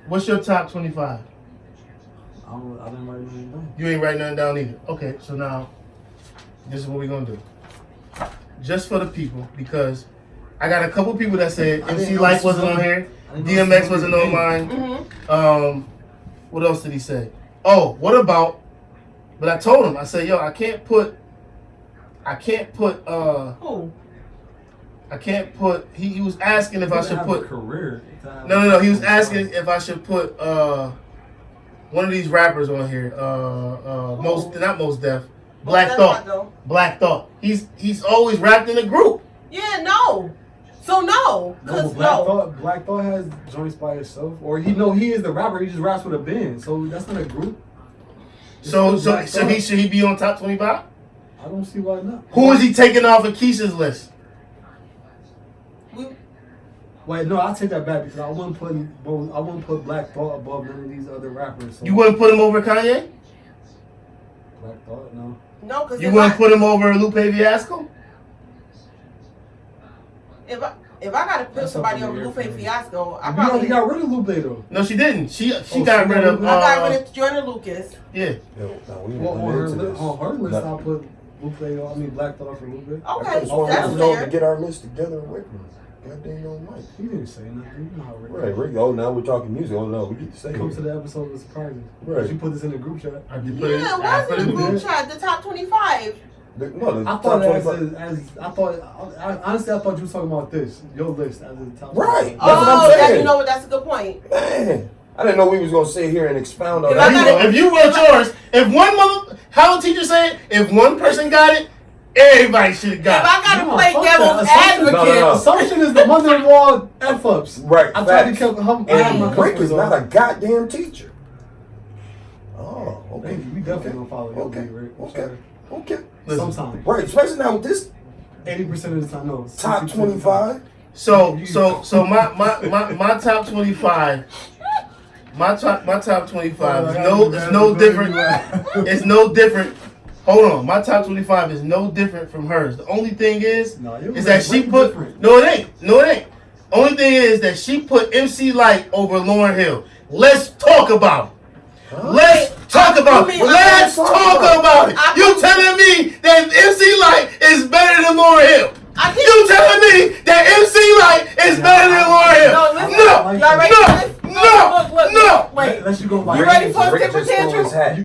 what's your top 25? I didn't write anything down. You ain't writing nothing down either. Okay, so now this is what we're gonna do. Just for the people, because I got a couple people that said I didn't MC know Light this was wasn't on on- here, I didn't know DMX this was wasn't on on the mine. Mm-hmm. What else did he say? Oh, what about? But I told him, I said, yo, I can't put. Who? He was asking if I should Have a put. career. No. He was asking if I should put one of these rappers on here. Not Most Def. Black That's Thought. not though. Black Thought. He's always rapped in a group. Yeah, no. So no. No, Cause but Black Thought has joints by itself, or he is the rapper. He just raps with a band, so that's not a group. It's So still Black Thought. should he be on top 25? I don't see why not. Who is he taking off of Keisha's list? Wait, no, I take that back because I wouldn't put Black Thought above none of these other rappers. So. You wouldn't put him over Kanye? Black Thought, no. No, because You wouldn't put him over Lupe Fiasco? if I gotta put That's somebody up over in the Lupe air for me. Fiasco, I You probably already got rid of Lupe though. No, she didn't. She she got rid of. I got rid of Joyner Lucas. Yeah. Yo, no, we Well, went into this. on her list, No. I put Black Thought for Lupe. Okay, I just want that's to know to fair. get our list together and with me. God dang no Mike. He didn't say nothing. You know how Rick Right, Rick. Oh, now we're talking music. Oh no, we get to say Come to it. the episode of surprises. Right. You put this in the group chat. I did put it. Yeah, I it put was in it the in group chat, the top 25. The I top thought 25. honestly, I thought you were talking about this, your list as the top. Right. 25. That's what I'm Oh, saying. you know what? That's a good point. Man, I didn't know we was gonna sit here and expound on If I that. gotta- If you wrote yours, if one mother, how the teacher said, if one person got it, everybody should have If got it. I gotta No, play fuck devil's that. advocate, No. Assumption is the mother-in-law f-ups. Right, I tried to facts. keep him. And Rick is not a goddamn teacher. Oh, okay. Thank you. We definitely gonna follow your Okay. lead, Rick. I'm Okay. sorry. Okay. Listen. Sometimes. Right, especially now with this 80% of the time, no. top 60% of the time. 25. So my top 25. My top 25 is no different. It's no different. Hold on, my top 25 is no different from hers. The only thing is No, yours is that is she way put different. no, it ain't. Only thing is that she put MC Light over Lauryn Hill. Let's talk about it. Let's talk about it. You mean- Let's talk about it. You telling me that MC Light is better than Lauryn Hill? I think You telling me that MC Light is better than Lauryn Hill? No, listen. No, Y'all ready for this? no, Look, no. Wait. Unless you go by You ready for a Rick temper just stole his tantrum? hat.